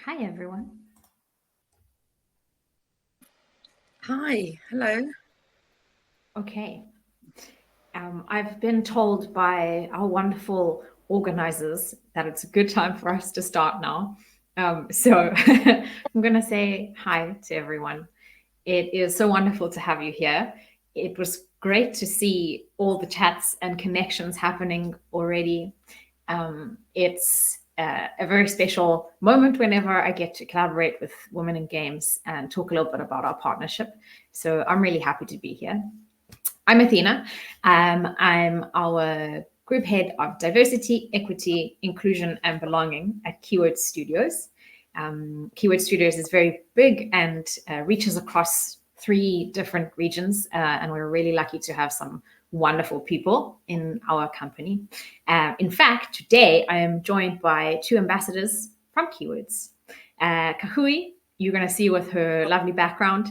Hi, everyone. Hi, hello. Okay. I've been told by our wonderful organizers that it's a good time for us to start now. So I'm going to say hi to everyone. It is so wonderful to have you here. It was great to see all the chats and connections happening already. It's a very special moment whenever I get to collaborate with Women in Games and talk a little bit about our partnership. So I'm really happy to be here. I'm Athena. I'm our group head of diversity, equity, inclusion, and belonging at Keyword Studios. Keyword Studios is very big and reaches across 3 different regions, and we're really lucky to have some wonderful people in our company. In fact, today I am joined by 2 ambassadors from Keywords. Kahui, you're going to see with her lovely background,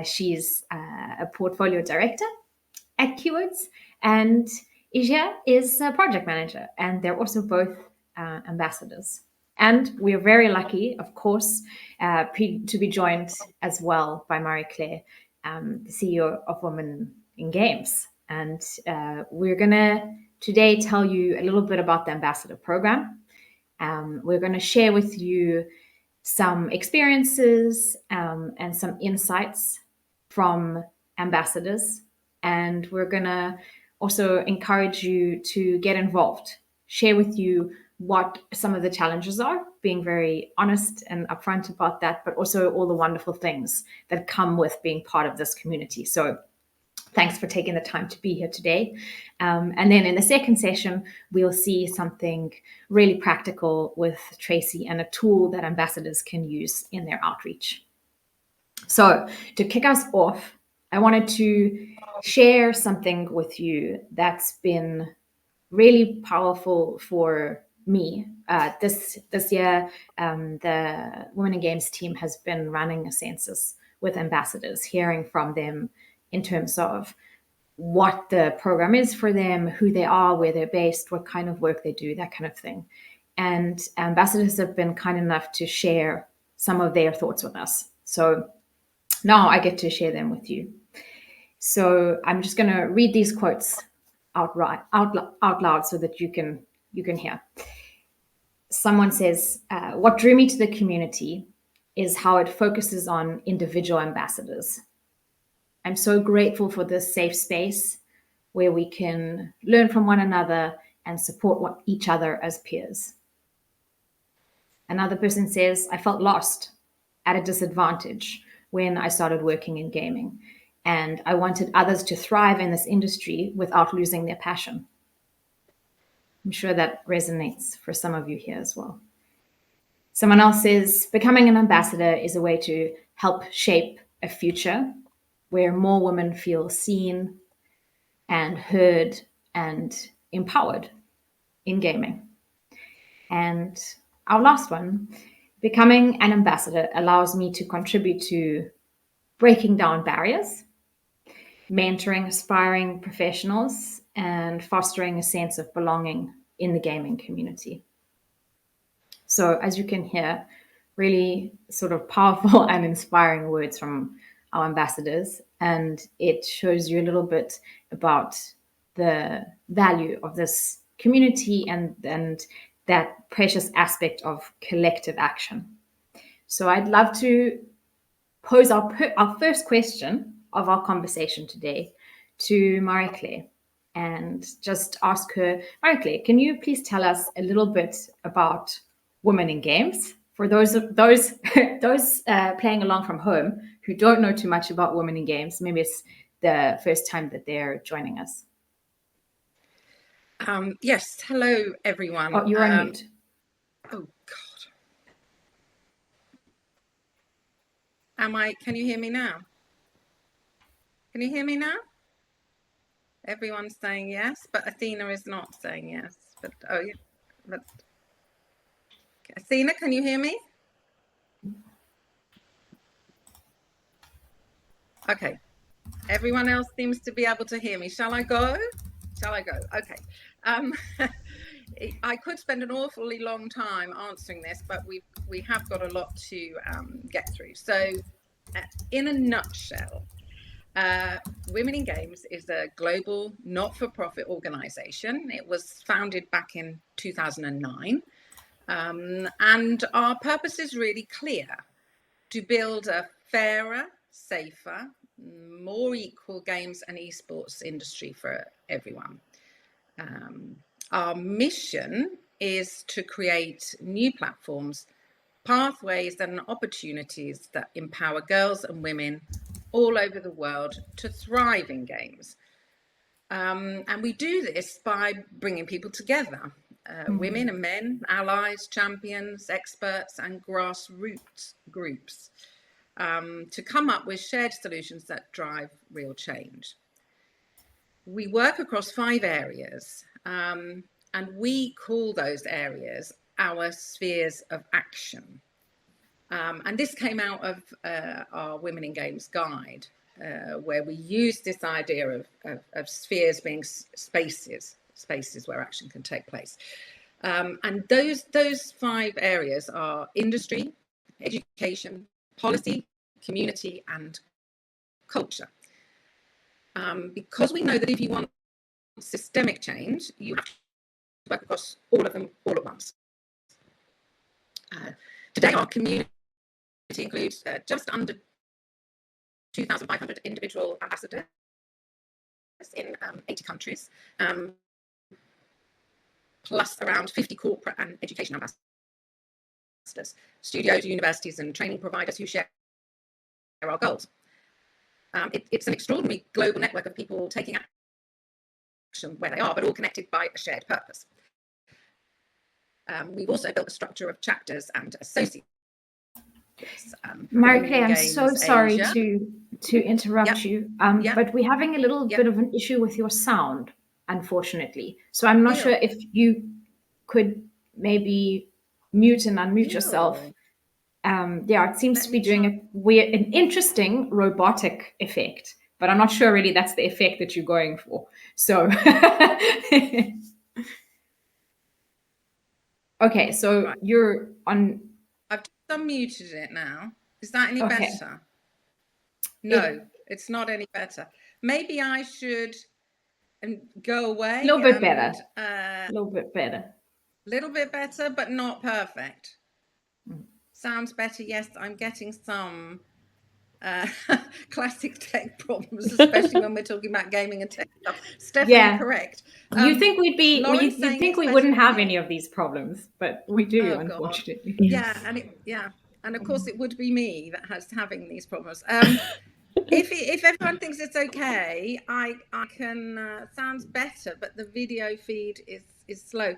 she's a portfolio director at Keywords, and Ija is a project manager, and they're also both ambassadors. And we are very lucky, of course, to be joined as well by Marie-Claire, the CEO of Women in Games. And we're going to today tell you a little bit about the ambassador program. We're going to share with you some experiences and some insights from ambassadors. And we're going to also encourage you to get involved, share with you what some of the challenges are, being very honest and upfront about that, but also all the wonderful things that come with being part of this community. So thanks for taking the time to be here today. And then in the second session, we'll see something really practical with Tracy and a tool that ambassadors can use in their outreach. So to kick us off, I wanted to share something with you that's been really powerful for me. This year, the Women in Games team has been running a census with ambassadors, hearing from them in terms of what the program is for them, who they are, where they're based, what kind of work they do, that kind of thing. And ambassadors have been kind enough to share some of their thoughts with us. So now I get to share them with you. So I'm just going to read these quotes out loud so that you can hear. Someone says, "What drew me to the community is how it focuses on individual ambassadors. I'm so grateful for this safe space where we can learn from one another and support each other as peers." Another person says, "I felt lost, at a disadvantage when I started working in gaming, and I wanted others to thrive in this industry without losing their passion." I'm sure that resonates for some of you here as well. Someone else says, "Becoming an ambassador is a way to help shape a future where more women feel seen and heard and empowered in gaming." And our last one, "Becoming an ambassador allows me to contribute to breaking down barriers, mentoring aspiring professionals, and fostering a sense of belonging in the gaming community." So, as you can hear, really sort of powerful and inspiring words from our ambassadors. And it shows you a little bit about the value of this community and that precious aspect of collective action. So I'd love to pose our first question of our conversation today to Marie-Claire and just ask her, Marie-Claire, can you please tell us a little bit about Women in Games for those playing along from home who don't know too much about Women in Games? Maybe it's the first time that they're joining us. Yes, hello everyone. Oh, you're on mute. Oh God. Can you hear me now? Can you hear me now? Everyone's saying yes, but Athena is not saying yes. But oh yeah, but Athena, can you hear me? Okay. Everyone else seems to be able to hear me. Shall I go? Okay. I could spend an awfully long time answering this, but we have got a lot to get through. So, in a nutshell, Women in Games is a global not-for-profit organization. It was founded back in 2009, and our purpose is really clear: to build a fairer, safer, more equal games and esports industry for everyone. Our mission is to create new platforms, pathways, and opportunities that empower girls and women all over the world to thrive in games. And we do this by bringing people together, women and men, allies, champions, experts, and grassroots groups, to come up with shared solutions that drive real change. We work across 5 areas, and we call those areas our spheres of action. And this came out of our Women in Games guide, where we use this idea of spheres being spaces where action can take place. And those 5 areas are industry, education, policy, community, and culture. Because we know that if you want systemic change, you have to work across all of them all at once. Today, our community includes just under 2,500 individual ambassadors in 80 countries, plus around 50 corporate and education ambassadors, studios, universities, and training providers who share our goals. It's an extraordinary global network of people taking action where they are, but all connected by a shared purpose. We've also built a structure of chapters and associates. Marie-Claire, I'm so sorry to interrupt you, but we're having a little bit of an issue with your sound, unfortunately. So I'm not sure if you could maybe mute and unmute yourself. It seems to be doing an interesting robotic effect, but I'm not sure really that's the effect that you're going for. So, okay, so right. You're on. I've just unmuted it now. Is that any better? No, it's not any better. Maybe I should go away. A little bit better. A little bit better. Little bit better, but not perfect. Sounds better. Yes, I'm getting some classic tech problems, especially when we're talking about gaming and tech stuff. Stephanie, correct. You think we'd be? You think we wouldn't have any of these problems, but we do, unfortunately. Yeah, and of course it would be me that has having these problems. If everyone thinks it's okay, I can. Sounds better, but the video feed is slow.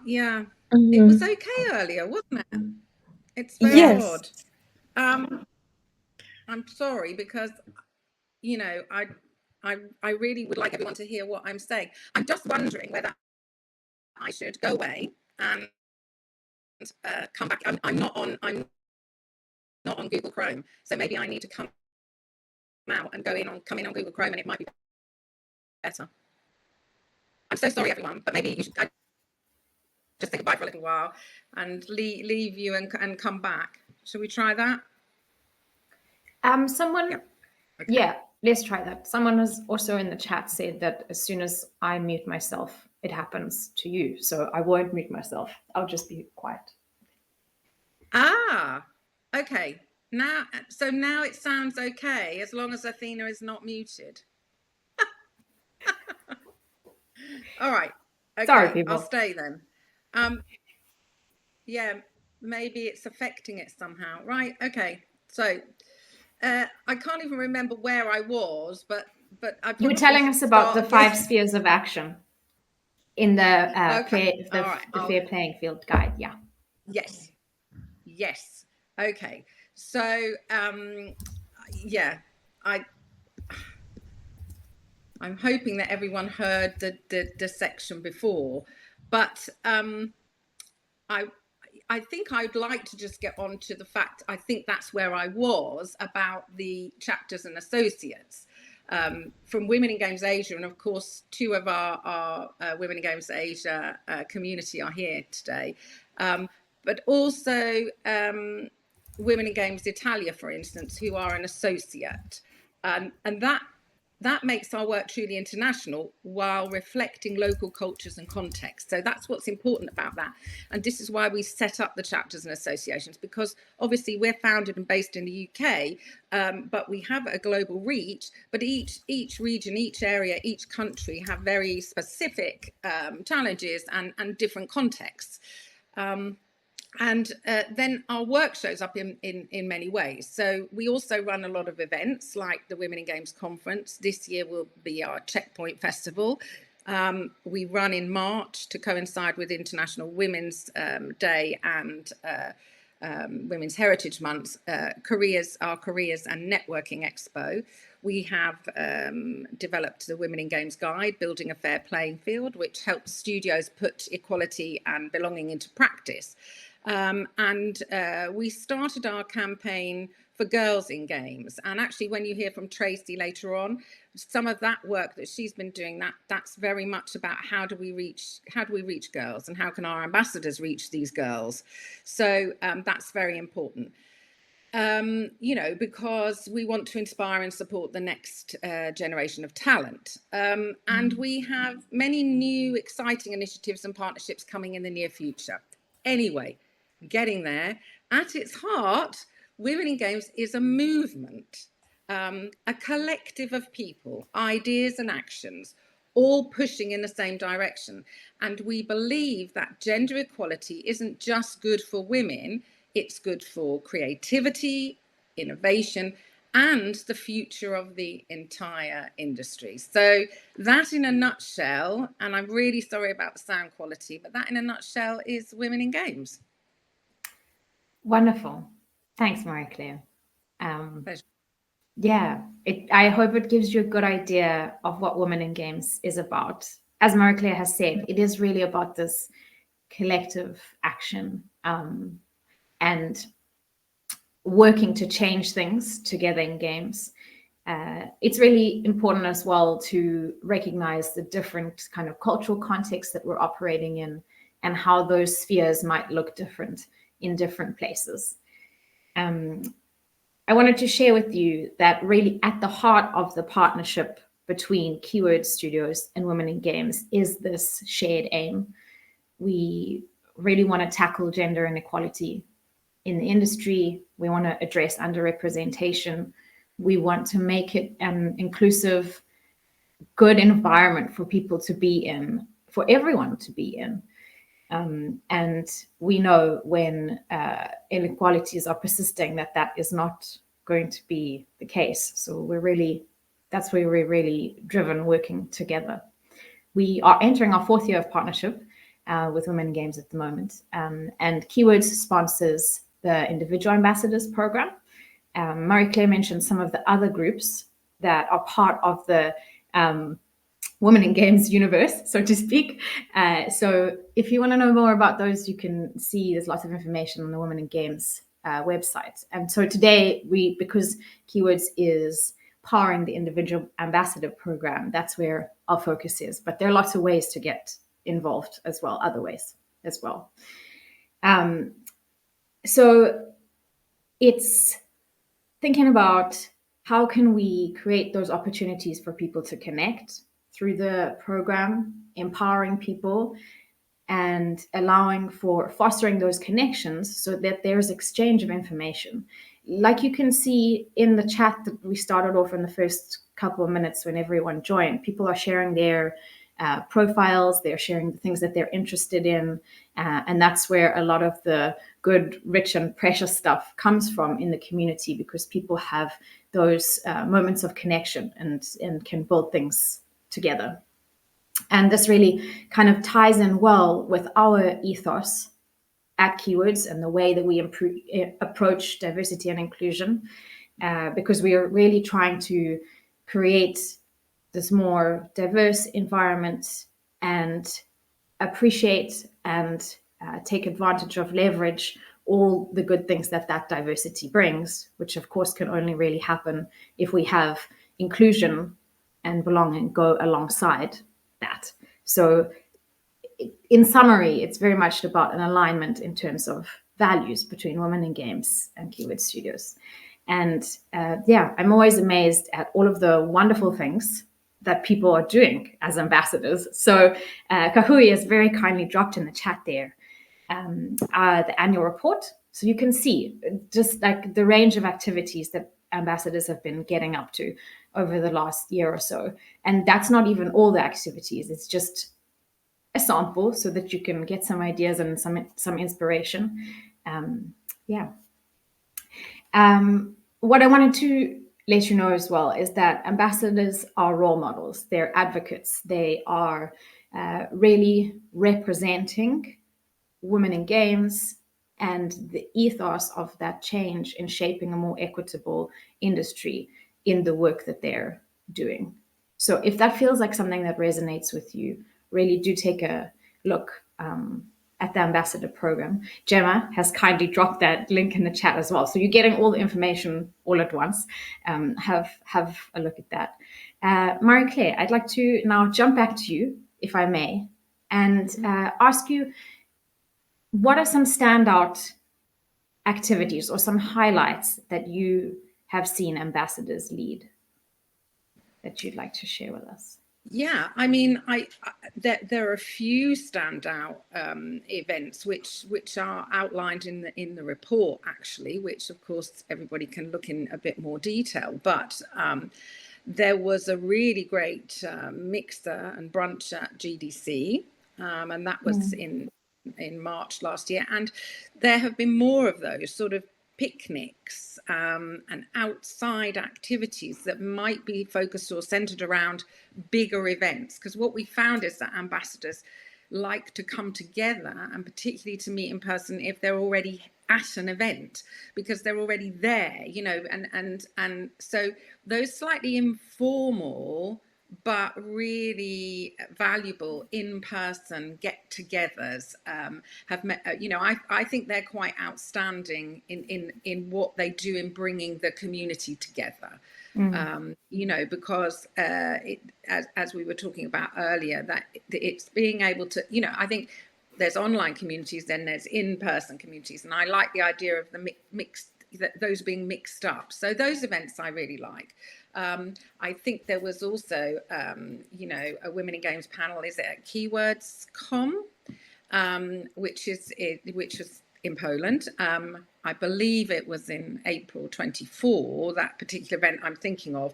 It was okay earlier, wasn't it? It's very odd. I'm sorry, because I really would like everyone to hear what I'm saying. I'm just wondering whether I should go away and come back. I'm not on Google Chrome, so maybe I need to come out and come in on Google Chrome, and it might be better. I'm so sorry, everyone, but maybe you should just say goodbye for a little while and leave you and come back. Shall we try that? Let's try that. Someone has also in the chat said that as soon as I mute myself, it happens to you. So I won't mute myself. I'll just be quiet. Okay. Now it sounds okay as long as Athena is not muted. All right. Okay. Sorry, people. I'll stay then. Maybe it's affecting it somehow. Right. Okay. So I can't even remember where I was, but you were telling us about the 5 spheres of action in the fair playing field guide. Yeah. Yes. Okay. So I'm hoping that everyone heard the section before, but I think I'd like to just get on to the fact, I think that's where I was, about the chapters and associates. from Women in Games Asia, and of course 2 of our Women in Games Asia community are here today, but also Women in Games Italia, for instance, who are an associate, and that makes our work truly international while reflecting local cultures and contexts. So that's what's important about that. And this is why we set up the chapters and associations, because obviously we're founded and based in the UK, but we have a global reach. But each region, each area, each country have very specific challenges and different contexts. And then our work shows up in many ways. So we also run a lot of events like the Women in Games Conference. This year will be our Checkpoint Festival. We run in March to coincide with International Women's Day and Women's Heritage Month, our Careers and Networking Expo. We have developed the Women in Games Guide, Building a Fair Playing Field, which helps studios put equality and belonging into practice. And we started our campaign for girls in games. And actually, when you hear from Tracy later on, some of that work that she's been doing, that's very much about how do we reach girls, and how can our ambassadors reach these girls. So that's very important. Because we want to inspire and support the next generation of talent. And we have many new exciting initiatives and partnerships coming in the near future. Anyway, getting there. At its heart, Women in Games is a movement, a collective of people, ideas and actions, all pushing in the same direction. And we believe that gender equality isn't just good for women, it's good for creativity, innovation, and the future of the entire industry. So that in a nutshell, and I'm really sorry about the sound quality, but that in a nutshell is Women in Games. Wonderful. Thanks, Marie-Claire. Pleasure. Yeah, I hope it gives you a good idea of what Women in Games is about. As Marie-Claire has said, it is really about this collective action and working to change things together in games. It's really important as well to recognize the different kind of cultural contexts that we're operating in and how those spheres might look different in different places. I wanted to share with you that really at the heart of the partnership between Keyword Studios and Women in Games is this shared aim. We really want to tackle gender inequality in the industry. We want to address underrepresentation. We want to make it an inclusive, good environment for people to be in, for everyone to be in. And we know when inequalities are persisting that is not going to be the case. So that's where we're really driven working together. We are entering our 4th year of partnership with Women in Games at the moment. And Keywords sponsors the Individual Ambassadors Program. Marie-Claire mentioned some of the other groups that are part of the Women in Games universe, so to speak. So if you want to know more about those, you can see there's lots of information on the Women in Games website. And so today, because Keywords is powering the Individual Ambassador Program, that's where our focus is. But there are lots of ways to get involved as well, other ways as well. So it's thinking about how can we create those opportunities for people to connect through the program, empowering people and allowing for fostering those connections so that there's exchange of information. Like you can see in the chat that we started off in the first couple of minutes when everyone joined, people are sharing their profiles, they're sharing the things that they're interested in, and that's where a lot of the good, rich, and precious stuff comes from in the community, because people have those moments of connection and can build things together. And this really kind of ties in well with our ethos at Keywords and the way that we approach diversity and inclusion, because we are really trying to create this more diverse environment and appreciate and take advantage of, leverage all the good things that diversity brings, which of course can only really happen if we have inclusion and belonging go alongside that. So in summary, it's very much about an alignment in terms of values between women in games and Keyword Studios. And I'm always amazed at all of the wonderful things that people are doing as ambassadors. So Kahui has very kindly dropped in the chat there the annual report. So you can see just like the range of activities that ambassadors have been getting up to over the last year or so. And that's not even all the activities. It's just a sample so that you can get some ideas and some inspiration. What I wanted to let you know as well is that ambassadors are role models. They're advocates. They are really representing women in games and the ethos of that change in shaping a more equitable industry in the work that they're doing. So if that feels like something that resonates with you, really do take a look at the ambassador program. Gemma has kindly dropped that link in the chat as well. So you're getting all the information all at once. Have a look at that. Marie-Claire, I'd like to now jump back to you, if I may, and ask you, what are some standout activities or some highlights that you have seen ambassadors lead that you'd like to share with us? Yeah, I mean, there are a few standout events which are outlined in the report, actually, which of course everybody can look in a bit more detail. But there was a really great mixer and brunch at GDC, and that was in March last year. And there have been more of those sort of picnics and outside activities that might be focused or centered around bigger events. Because what we found is that ambassadors like to come together, and particularly to meet in person if they're already at an event, because they're already there, you know, and so those slightly informal but really valuable in-person get-togethers have met, you know, I think they're quite outstanding in what they do in bringing the community together. You know, because as we were talking about earlier, that it's being able to, you know, I think there's online communities, then there's in-person communities, and I like the idea of the mixed, those being mixed up. So those events I really like. I think there was also, you know, a Women in Games panel. Is it at Keywords.com, which was in Poland. I believe it was in April 24. That particular event I'm thinking of.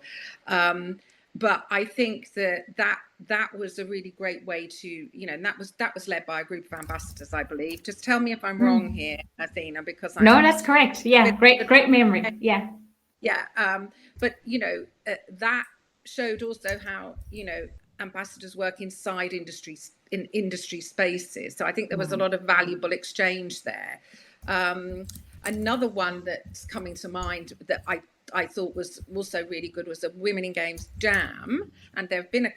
But I think that was a really great way to, you know, and that was led by a group of ambassadors, I believe. Just tell me if I'm wrong here, Athena, because no, that's correct. Yeah, great memory. Yeah. But you know, that showed also how, you know, ambassadors work inside industries, in industry spaces. So I think there was a lot of valuable exchange there. Another one that's coming to mind that I thought was also really good was a Women in Games Jam, and there have been a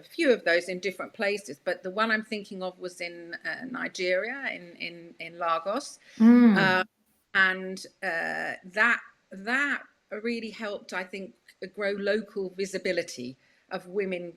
few of those in different places, but the one I'm thinking of was in Nigeria, in Lagos, and that really helped, I think, grow local visibility of women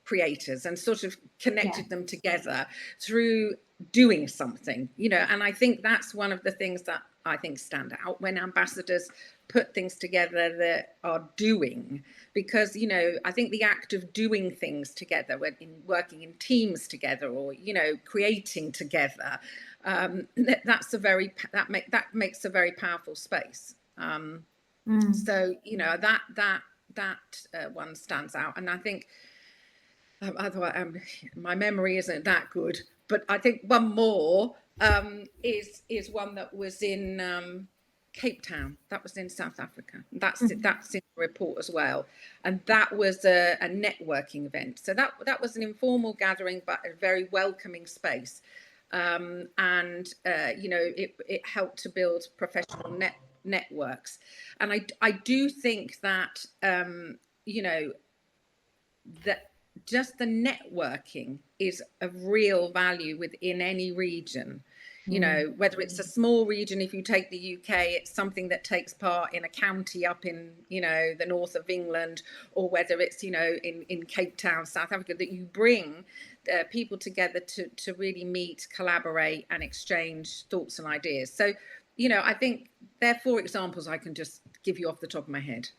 creators and sort of connected them together through doing something, you know. And I think that's one of the things that I think stand out when ambassadors put things together that are doing, because, you know, I think the act of doing things together, working in teams together, or, you know, creating together, that makes a very powerful space. So, you know, that one stands out. And I think otherwise, my memory isn't that good, but I think one more is one that was in Cape Town. That was in South Africa. That's in the report as well, and that was a networking event. So that was an informal gathering, but a very welcoming space, and you know, it helped to build professional networks. And I do think that you know, that just the networking is of real value within any region. Whether it's a small region, if you take the UK, it's something that takes part in a county up in, the north of England, or whether it's, in Cape Town, South Africa, that you bring people together to really meet, collaborate, and exchange thoughts and ideas. So, I think there are 4 examples I can just give you off the top of my head.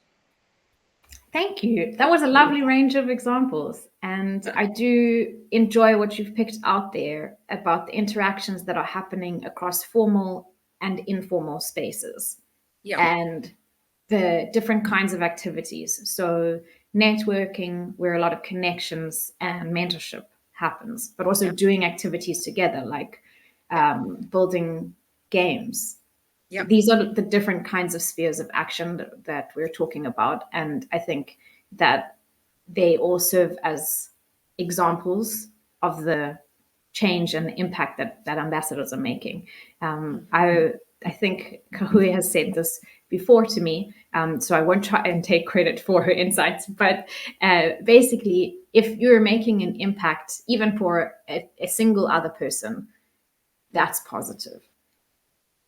Thank you. That was a lovely range of examples. And I do enjoy what you've picked out there about the interactions that are happening across formal and informal spaces Yeah. and the different kinds of activities. So, networking, where a lot of connections and mentorship happens, but also doing activities together, like building games. Yeah. These are the different kinds of spheres of action that we're talking about. And I think that they all serve as examples of the change and the impact that ambassadors are making. I think Kahui has said this before to me, so I won't try and take credit for her insights. But basically, if you're making an impact, even for a single other person, that's positive.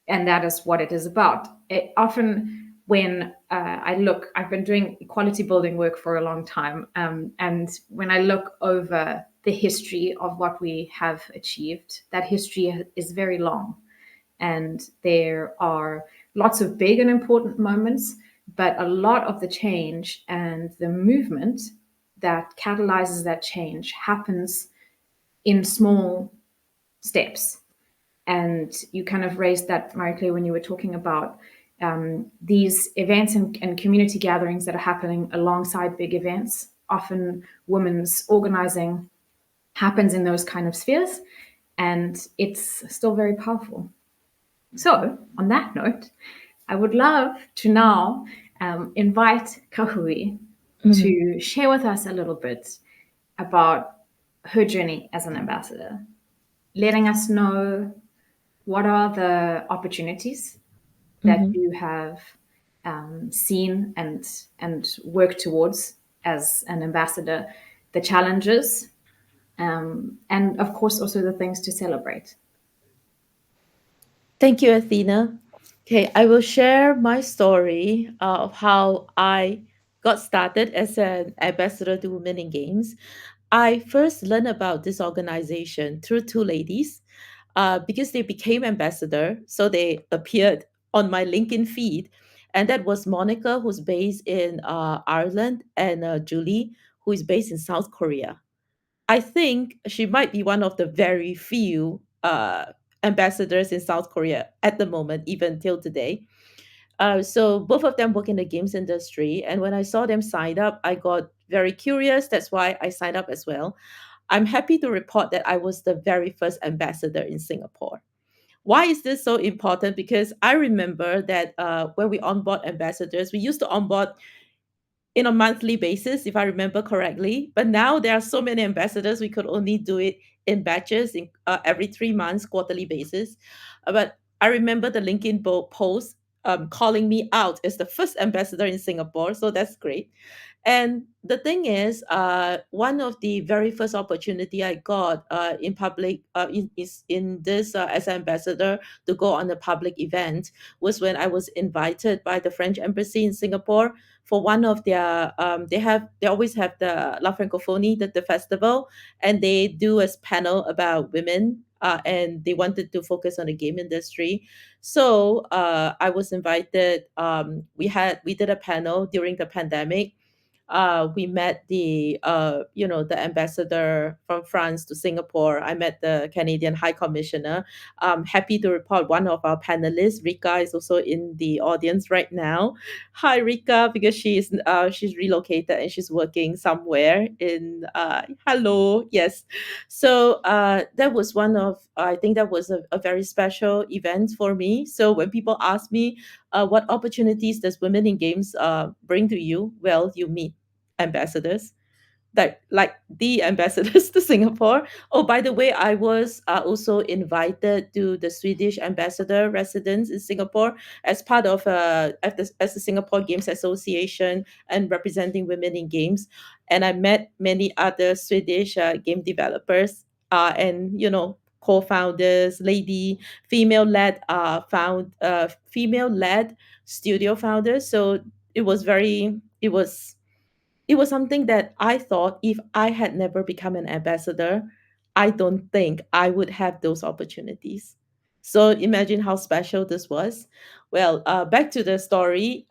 And that is what it is about. Often when I've been doing equality building work for a long time. And when I look over the history of what we have achieved, that history is very long. And there are lots of big and important moments, but a lot of the change and the movement that catalyzes that change happens in small steps. And you kind of raised that, Marie-Claire, when you were talking about these events and community gatherings that are happening alongside big events. Often women's organizing happens in those kind of spheres, and it's still very powerful. So, on that note, I would love to now invite Kahui to share with us a little bit about her journey as an ambassador, letting us know what are the opportunities that you have seen and worked towards as an ambassador, the challenges, and of course also the things to celebrate. Thank you, Athena. Okay, I will share my story of how I got started as an ambassador to Women in Games. I first learned about this organization through 2 ladies because they became ambassador. So they appeared on my LinkedIn feed. And that was Monica, who's based in Ireland, and Julie, who is based in South Korea. I think she might be one of the very few ambassadors in South Korea at the moment, even till today. So both of them work in the games industry. And when I saw them sign up, I got very curious. That's why I signed up as well. I'm happy to report that I was the very first ambassador in Singapore. Why is this so important? Because I remember that when we onboard ambassadors, we used to onboard in a monthly basis, if I remember correctly. But now there are so many ambassadors, we could only do it in batches, in every 3 months, quarterly basis. But I remember the LinkedIn post calling me out as the first ambassador in Singapore. So that's great. And the thing is, one of the very first opportunity I got in public is in this as an ambassador to go on a public event was when I was invited by the French embassy in Singapore for one of their they always have the La Francophonie, the festival, and they do a panel about women. And they wanted to focus on the game industry, so I was invited. We did a panel during the pandemic. We met the ambassador from France to Singapore. I met the Canadian High Commissioner. Happy to report one of our panelists, Rika, is also in the audience right now. Hi, Rika, because she's relocated and she's working somewhere in. Hello, yes. So that was I think that was a very special event for me. So when people ask me, what opportunities does Women in Games bring to you? Well, you meet ambassadors, like the ambassadors to Singapore. Oh, by the way, I was also invited to the Swedish ambassador residence in Singapore as part of as the Singapore Games Association and representing women in games. And I met many other Swedish game developers and co-founders, lady, female-led studio founders. So it was very, it was something that I thought if I had never become an ambassador, I don't think I would have those opportunities. So imagine how special this was. Well, back to the story.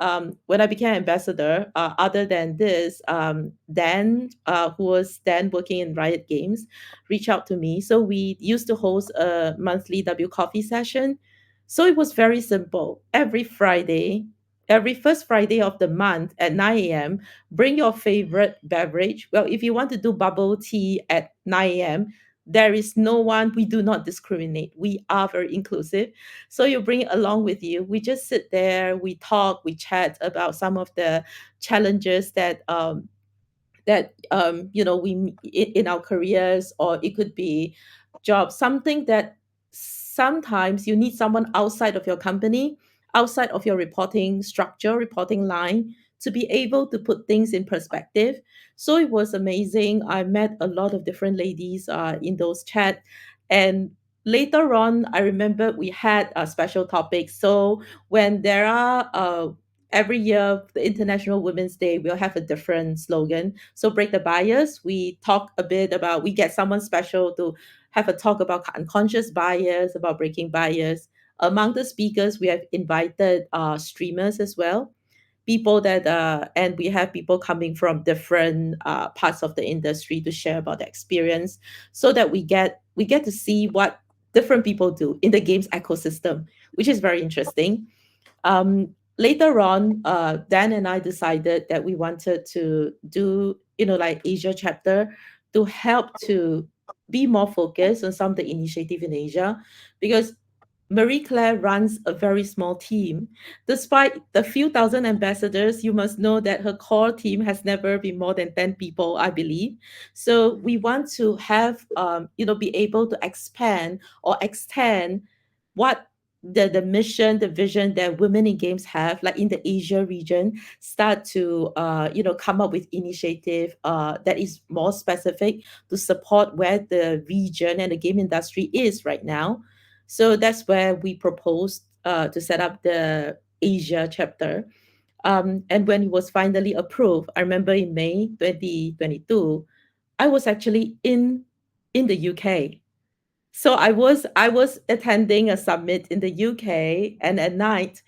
When I became ambassador, other than this, Dan, who was then working in Riot Games, reached out to me. So we used to host a monthly W coffee session. So it was very simple. Every first Friday of the month at 9 a.m., bring your favorite beverage. Well, if you want to do bubble tea at 9 a.m., there is no one, we do not discriminate. We are very inclusive. So you bring it along with you. We just sit there, we talk, we chat about some of the challenges that in our careers, or it could be jobs, something that sometimes you need someone outside of your company, outside of your reporting structure, reporting line, to be able to put things in perspective. So it was amazing. I met a lot of different ladies in those chat. And later on, I remember we had a special topics. So when there are every year, the International Women's Day, we'll have a different slogan. So break the bias. We talk a bit about, we get someone special to have a talk about unconscious bias, about breaking bias. Among the speakers, we have invited streamers as well, people that and we have people coming from different parts of the industry to share about the experience, so that we get to see what different people do in the games ecosystem, which is very interesting. Later on, Dan and I decided that we wanted to do, like Asia chapter, to help to be more focused on some of the initiative in Asia, because Marie Claire runs a very small team. Despite the few thousand ambassadors, you must know that her core team has never been more than 10 people, I believe. So we want to have, be able to expand or extend what the mission, the vision that women in games have, like in the Asia region, start to, come up with initiative that is more specific to support where the region and the game industry is right now. So that's where we proposed to set up the Asia chapter. And when it was finally approved, I remember in May 2022, I was actually in the UK. So I was attending a summit in the UK, and at night,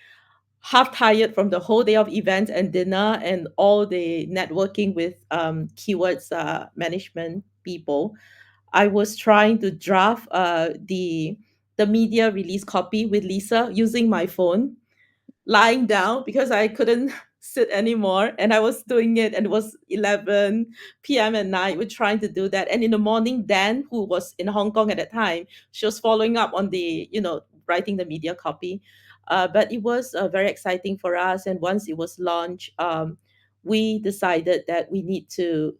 half tired from the whole day of events and dinner and all the networking with keywords management people, I was trying to draft the media release copy with Lisa using my phone, lying down because I couldn't sit anymore. And I was doing it, and it was 11 p.m. at night. We're trying to do that. And in the morning, Dan, who was in Hong Kong at the time, she was following up on writing the media copy. But it was very exciting for us. And once it was launched, we decided that we need to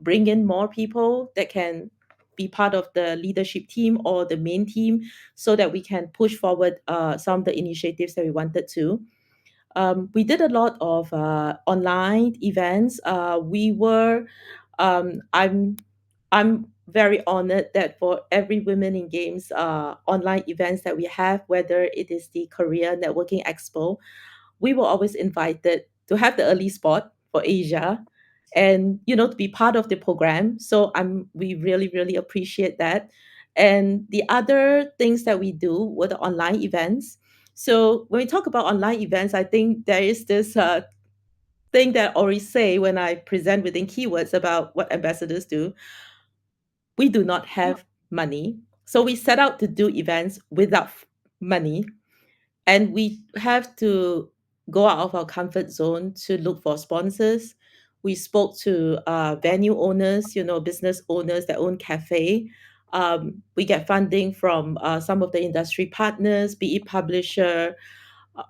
bring in more people that can be part of the leadership team or the main team, so that we can push forward some of the initiatives that we wanted to. We did a lot of online events. I'm very honored that for every Women in Games online events that we have, whether it is the Korea Networking Expo, we were always invited to have the early spot for Asia, and to be part of the program. So we really really appreciate that. And the other things that we do were the online events. So when we talk about online events, I think there is this thing that I always say when I present within keywords about what ambassadors do. We do not have money, so we set out to do events without money, and we have to go out of our comfort zone to look for sponsors. We spoke to venue owners, business owners that own cafe. We get funding from some of the industry partners, be it publisher.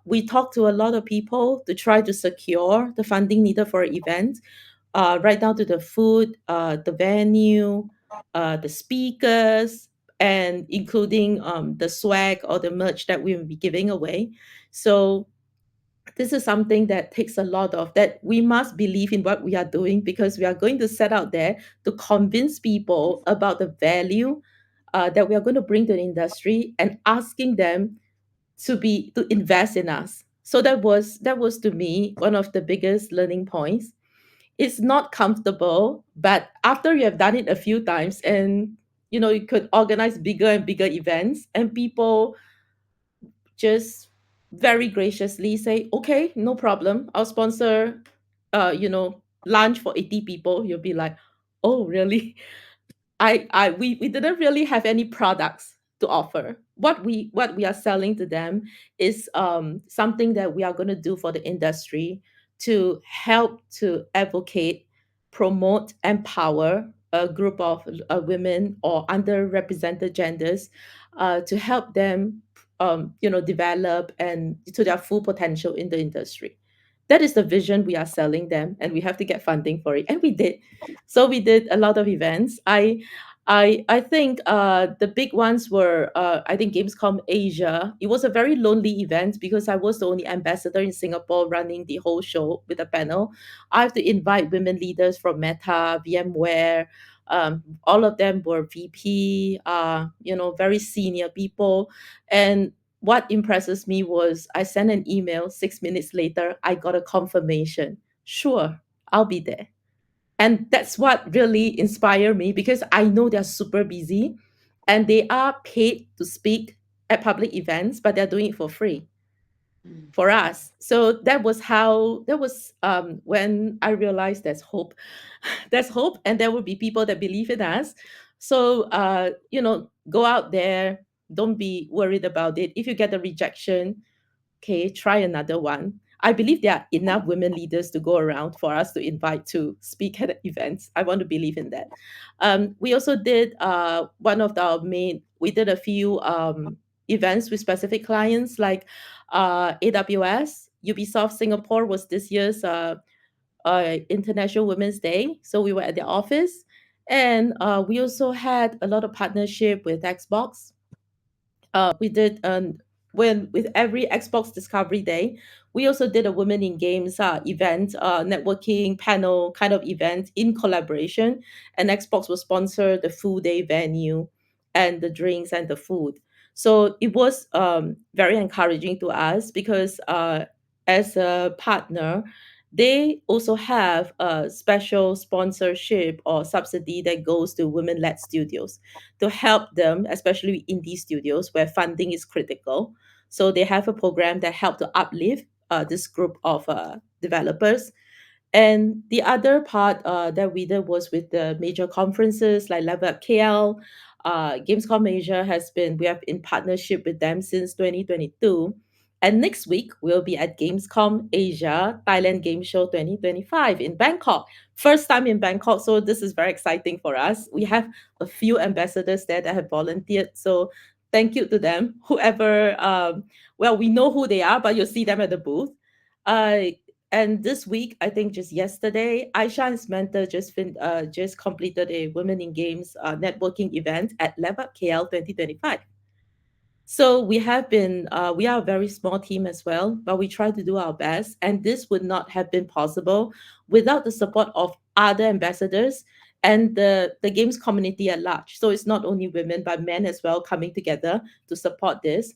We talked to a lot of people to try to secure the funding needed for an event, right down to the food, the venue, the speakers, and including the swag or the merch that we will be giving away. So this is something that takes a lot of that. We must believe in what we are doing, because we are going to set out there to convince people about the value that we are going to bring to the industry and asking them to invest in us. So that was to me one of the biggest learning points. It's not comfortable, but after you have done it a few times, and you could organize bigger and bigger events, and people just very graciously say, okay, no problem, I'll sponsor lunch for 80 people. You'll be like, oh really? We didn't really have any products to offer. What we are selling to them is something that we are going to do for the industry to help to advocate, promote, empower a group of women or underrepresented genders, to help them develop and to their full potential in the industry. That is the vision we are selling them, and we have to get funding for it, and we did. So we did a lot of events. I think the big ones were, I think, Gamescom Asia. It was a very lonely event because I was the only ambassador in Singapore running the whole show with a panel. I have to invite women leaders from Meta, VMware. All of them were VP, very senior people. And what impresses me was I sent an email 6 minutes later. I got a confirmation. Sure, I'll be there. And that's what really inspired me, because I know they're super busy and they are paid to speak at public events, but they're doing it for free for us. So that was when I realized there's hope. There's hope, and there will be people that believe in us. So go out there, don't be worried about it. If you get a rejection, okay, try another one. I believe there are enough women leaders to go around for us to invite to speak at events. I want to believe in that. We also did we did a few events with specific clients, like AWS. Ubisoft Singapore was this year's International Women's Day. So we were at their office. And we also had a lot of partnership with Xbox. We did when with every Xbox Discovery Day, we also did a Women in Games event, networking panel kind of event in collaboration, and Xbox will sponsor the full day venue and the drinks and the food. So it was very encouraging to us, because as a partner, they also have a special sponsorship or subsidy that goes to women-led studios to help them, especially indie studios where funding is critical. So they have a program that help to uplift this group of developers. And the other part that we did was with the major conferences like Level Up KL, Gamescom Asia we have in partnership with them since 2022. And next week, we'll be at Gamescom Asia, Thailand Game Show 2025 in Bangkok. First time in Bangkok, so this is very exciting for us. We have a few ambassadors there that have volunteered. So thank you to them. Whoever, we know who they are, but you'll see them at the booth. Uh, and this week, I think just yesterday, Aishan's mentor just completed a Women in Games networking event at Level Up KL 2025. So we are a very small team as well, but we try to do our best. And this would not have been possible without the support of other ambassadors and the games community at large. So it's not only women, but men as well coming together to support this.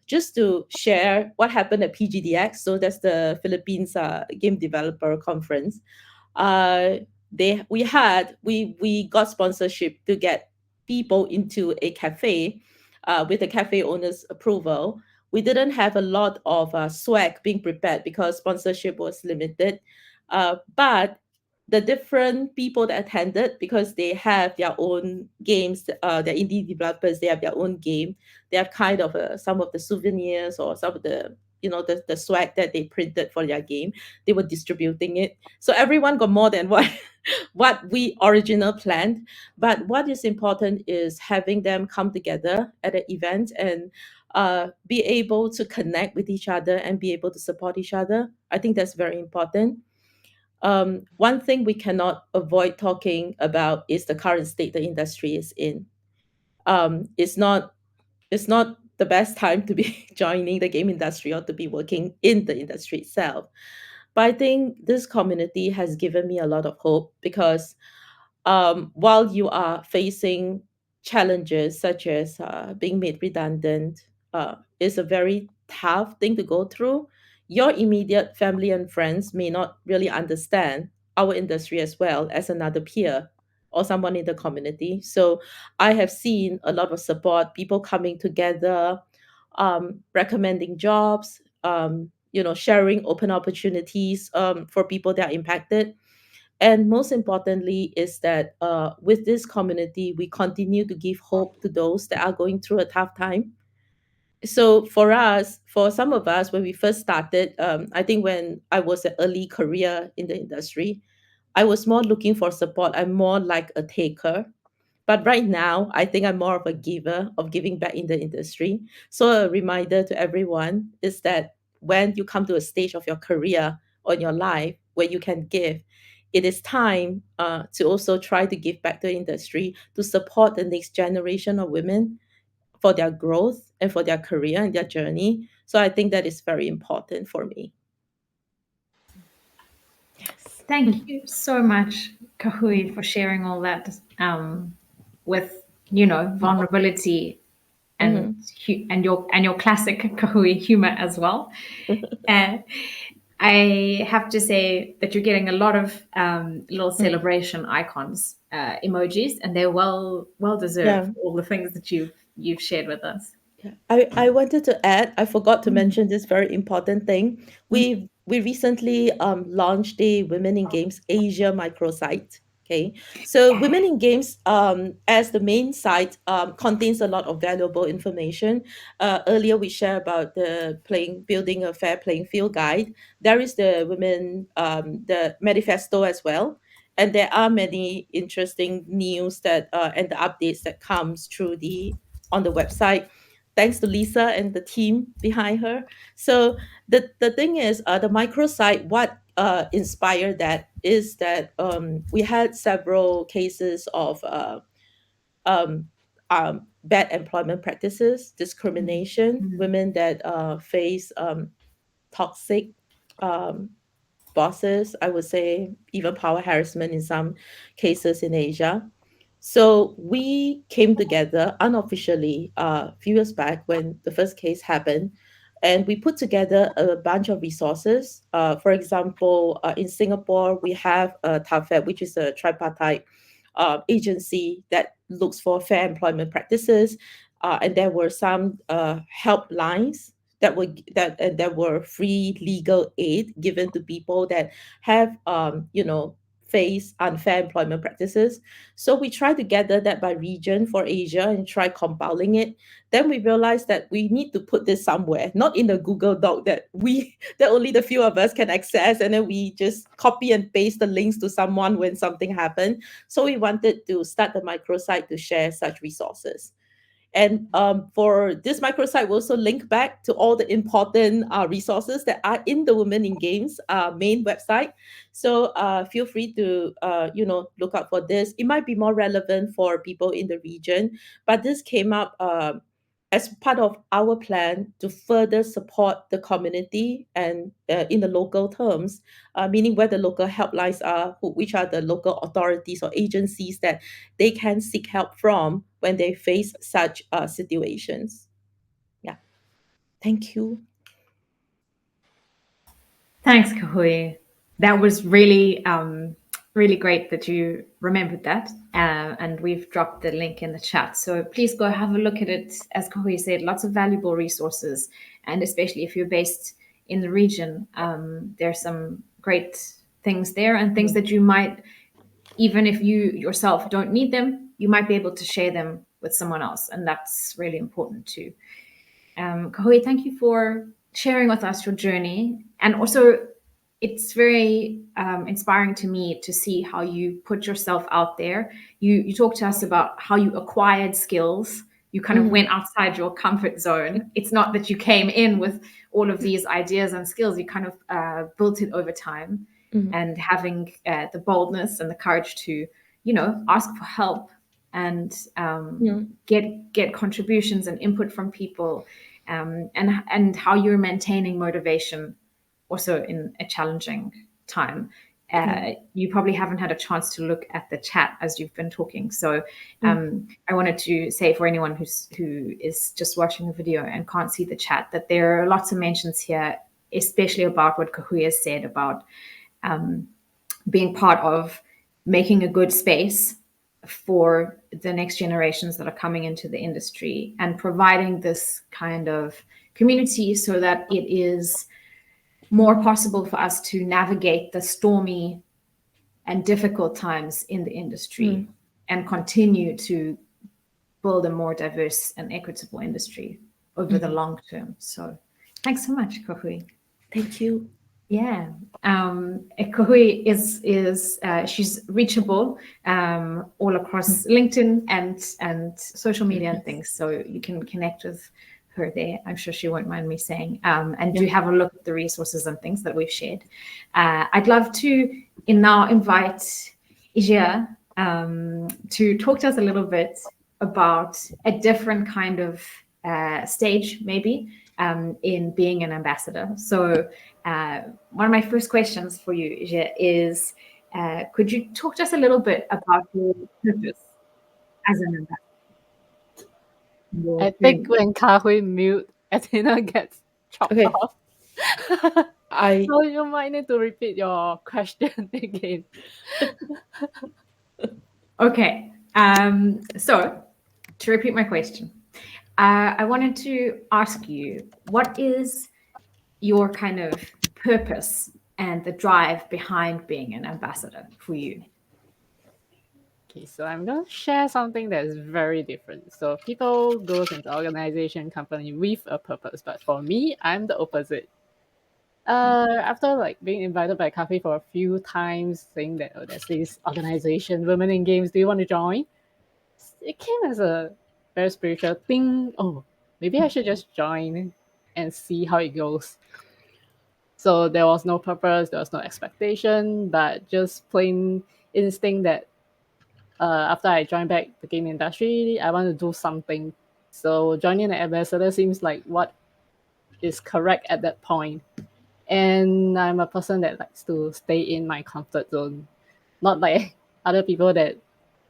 Just to share what happened at PGDX, so that's the Philippines Game Developer Conference. We got sponsorship to get people into a cafe with the cafe owner's approval. We didn't have a lot of swag being prepared because sponsorship was limited. But the different people that attended, because they have their own games, they're indie developers, they have their own game. They have kind of some of the souvenirs or some of the swag that they printed for their game. They were distributing it. So everyone got more than what we original planned. But what is important is having them come together at an event and be able to connect with each other and be able to support each other. I think that's very important. One thing we cannot avoid talking about is the current state the industry is in. It's not the best time to be joining the game industry or to be working in the industry itself. But I think this community has given me a lot of hope, because while you are facing challenges such as being made redundant is a very tough thing to go through. Your immediate family and friends may not really understand our industry as well as another peer or someone in the community. So I have seen a lot of support, people coming together, recommending jobs, sharing open opportunities for people that are impacted. And most importantly, is that with this community, we continue to give hope to those that are going through a tough time. So for us, for some of us, when we first started, I think when I was an early career in the industry, I was more looking for support. I'm more like a taker. But right now, I think I'm more of a giver of giving back in the industry. So a reminder to everyone is that when you come to a stage of your career or in your life where you can give, it is time to also try to give back to the industry to support the next generation of women for their growth and for their career and their journey. So I think that is very important for me. Yes. Thank you so much, Kahui, for sharing all that with vulnerability and Mhm. and your classic Kahui humor as well. Uh, I have to say that you're getting a lot of little celebration icons, emojis, and they're well deserved Yeah. for all the things that you've shared with us. Yeah. I wanted to add, I forgot to Mm. mention this very important thing. We recently launched the Women in Games Asia microsite. Okay. So Women in Games as the main site contains a lot of valuable information. Earlier we shared about the building a fair playing field guide. There is the women the manifesto as well. And there are many interesting news that and the updates that comes through the on the website, thanks to Lisa and the team behind her. So the thing is, the microsite, what inspired that is that we had several cases of um, bad employment practices, discrimination, Mm. women that face toxic um, bosses, I would say even power harassment in some cases in Asia. So we came together unofficially a few years back when the first case happened, and we put together a bunch of resources. For example, in Singapore, we have TAFED, which is a tripartite agency that looks for fair employment practices, and there were some helplines that were free legal aid given to people that have face unfair employment practices. So we try to gather that by region for Asia and try compiling it. Then we realized that we need to put this somewhere, not in a Google Doc that that only the few of us can access, and then we just copy and paste the links to someone when something happened. So we wanted to start the microsite to share such resources. And for this microsite, we'll also link back to all the important resources that are in the Women in Games main website. So feel free to look out for this. It might be more relevant for people in the region, but this came up as part of our plan to further support the community and in the local terms, meaning where the local helplines are, which are the local authorities or agencies that they can seek help from when they face such situations. Yeah. Thank you. Thanks, Kahui. That was really great that you remembered that. And we've dropped the link in the chat. So please go have a look at it. As Kahui said, lots of valuable resources. And especially if you're based in the region, there's some great things there and things that you might, even if you yourself don't need them, you might be able to share them with someone else. And that's really important too. Kahui, thank you for sharing with us your journey. And also, it's very inspiring to me to see how you put yourself out there. You talked to us about how you acquired skills. You kind of went outside your comfort zone. It's not that you came in with all of these ideas and skills. You kind of built it over time, and having the boldness and the courage to, ask for help and get contributions and input from people, and how you're maintaining motivation also in a challenging time. you probably haven't had a chance to look at the chat as you've been talking. So I wanted to say for anyone who is just watching the video and can't see the chat, that there are lots of mentions here, especially about what Kahuya said about being part of making a good space for the next generations that are coming into the industry, and providing this kind of community so that it is more possible for us to navigate the stormy and difficult times in the industry and continue to build a more diverse and equitable industry over the long term. So thanks so much, Kahui. Thank you. Yeah. Kahui is she's reachable all across LinkedIn and social media and things. So you can connect with her there. I'm sure she won't mind me saying. And do have a look at the resources and things that we've shared. I'd love to now invite Ijia to talk to us a little bit about a different kind of stage, maybe, in being an ambassador. So one of my first questions for you, Ijia, is could you talk to us a little bit about your purpose as an ambassador? I think when Kahui mute, Athena gets chopped off. So you might need to repeat your question again. Okay. So to repeat my question, I wanted to ask you, what is your kind of purpose and the drive behind being an ambassador for you? Okay, so I'm going to share something that is very different. So people go into organization, company with a purpose, but for me, I'm the opposite. After like being invited by Cafe for a few times, saying that there's this organization, Women in Games, do you want to join? It came as a very spiritual thing. Oh, maybe I should just join and see how it goes. So there was no purpose, there was no expectation, but just plain instinct that after I joined back the game industry, I want to do something. So joining an ambassador seems like what is correct at that point. And I'm a person that likes to stay in my comfort zone, not like other people that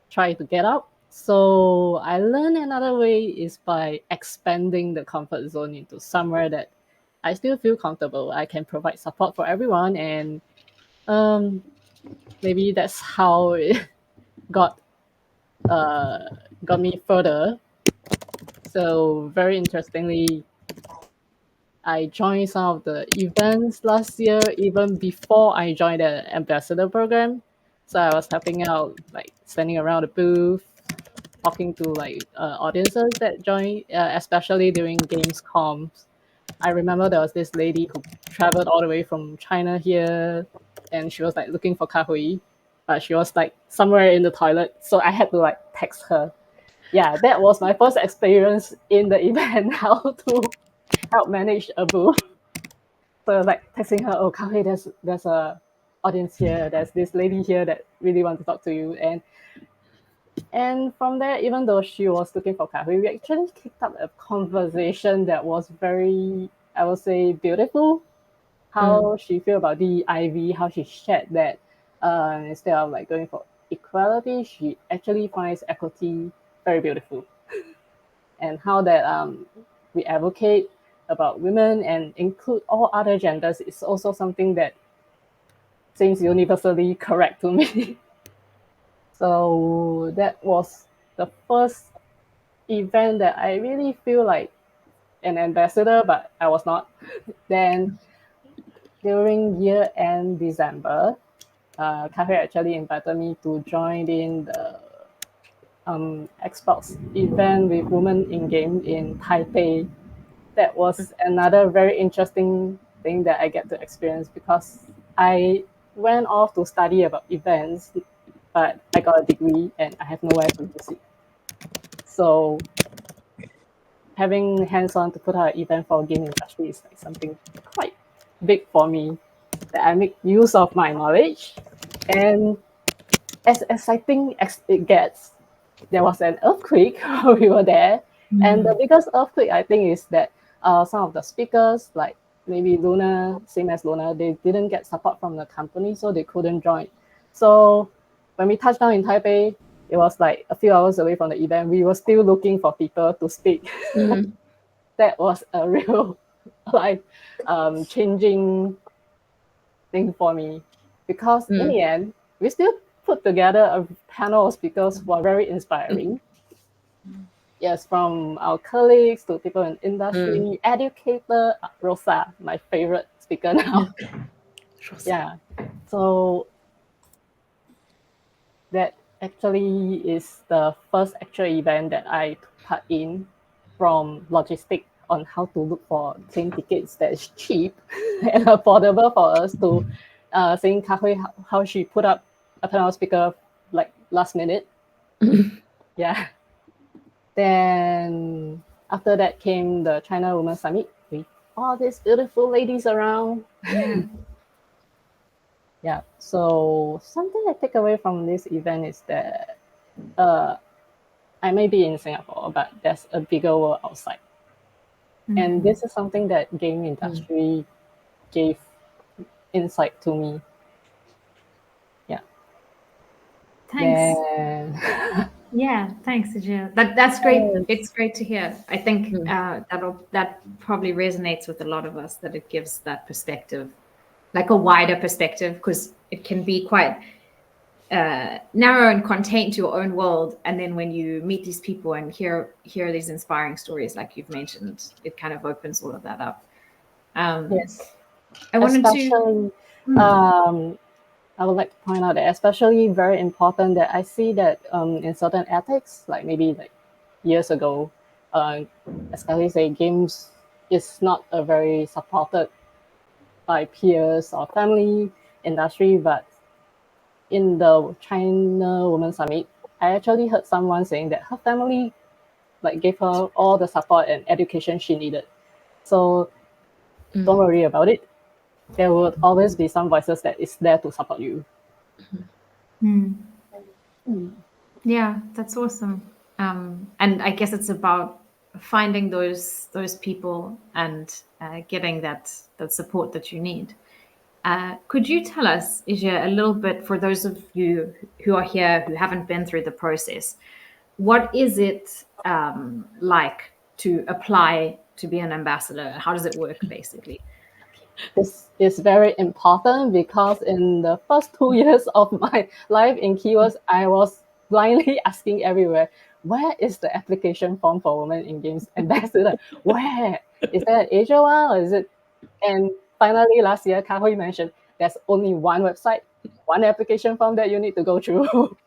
try to get out. So I learned another way is by expanding the comfort zone into somewhere that I still feel comfortable. I can provide support for everyone, and maybe that's how it got me further. So very interestingly, I joined some of the events last year, even before I joined the ambassador program. So I was helping out, like standing around the booth, talking to like audiences that join, especially during Gamescom. I remember there was this lady who traveled all the way from China here, and she was like looking for Kahui, but she was like somewhere in the toilet, so I had to like text her. Yeah, that was my first experience in the event, how to help manage a booth. So I was like texting her, oh Kahui, there's a audience here, there's this lady here that really want to talk to you, and from there, even though she was looking for Kahui, we actually kicked up a conversation that was very, I would say, beautiful. How she feel about DIV, how she shared that instead of like going for equality, she actually finds equity very beautiful. And how that we advocate about women and include all other genders is also something that seems universally correct to me. So that was the first event that I really feel like an ambassador, but I was not. Then during year-end December, Cafe actually invited me to join in the Xbox event with Women in Game in Taipei. That was another very interesting thing that I get to experience because I went off to study about events, but I got a degree and I have nowhere to use it. So having hands-on to put out an event for game industry is like something quite big for me, that I make use of my knowledge. And as exciting as it gets, there was an earthquake while we were there. And the biggest earthquake, I think, is that some of the speakers, like maybe Luna, same as Luna, they didn't get support from the company, so they couldn't join. So when we touched down in Taipei, it was like a few hours away from the event. We were still looking for people to speak. Mm, That was a real life changing thing for me, because in the mm, end, we still put together a panel of speakers who are very mm, inspiring. Yes, from our colleagues to people in mm. industry, educator, Rosa, my favorite speaker Yeah. now. Rosa. Yeah. So that actually is the first actual event that I took part in, from logistic on how to look for plane tickets that is cheap and affordable for us, to seeing Kahui how she put up a panel speaker like last minute. Yeah. Then after that came the China Women Summit with all these beautiful ladies around. Yeah. Yeah. So something I take away from this event is that uh, I may be in Singapore, but there's a bigger world outside. And Mhm. this is something that game Mm. industry gave insight to me. Yeah. Thanks. Then Yeah, thanks, Ajay. That's great. It's great to hear. I think Mm. that probably resonates with a lot of us, that it gives that perspective, like a wider perspective, because it can be quite narrow and contained to your own world. And then when you meet these people and hear these inspiring stories, like you've mentioned, it kind of opens all of that up. Um, yes, I wanted to. especially Hmm, um, I would like to point out that especially very important that I see that in certain ethics, like maybe like years ago, as Kelly say, games is not a very supported by peers or family industry, but in the China Women Summit, I actually heard someone saying that her family like gave her all the support and education she needed. So don't Mm. worry about it. There will always be some voices that is there to support you. hmm. Mm. Yeah, that's awesome. And I guess it's about finding those people and getting that support that you need. Could you tell us, Ija, a little bit, for those of you who are here who haven't been through the process, what is it like to apply to be an ambassador? How does it work, basically? This is very important because in the first 2 years of my life in keywords, I was blindly asking everywhere, where is the application form for women in games ambassador? Where? Is there an Asia one or is it? And finally, last year, Kahui mentioned there's only one website, one application form that you need to go through.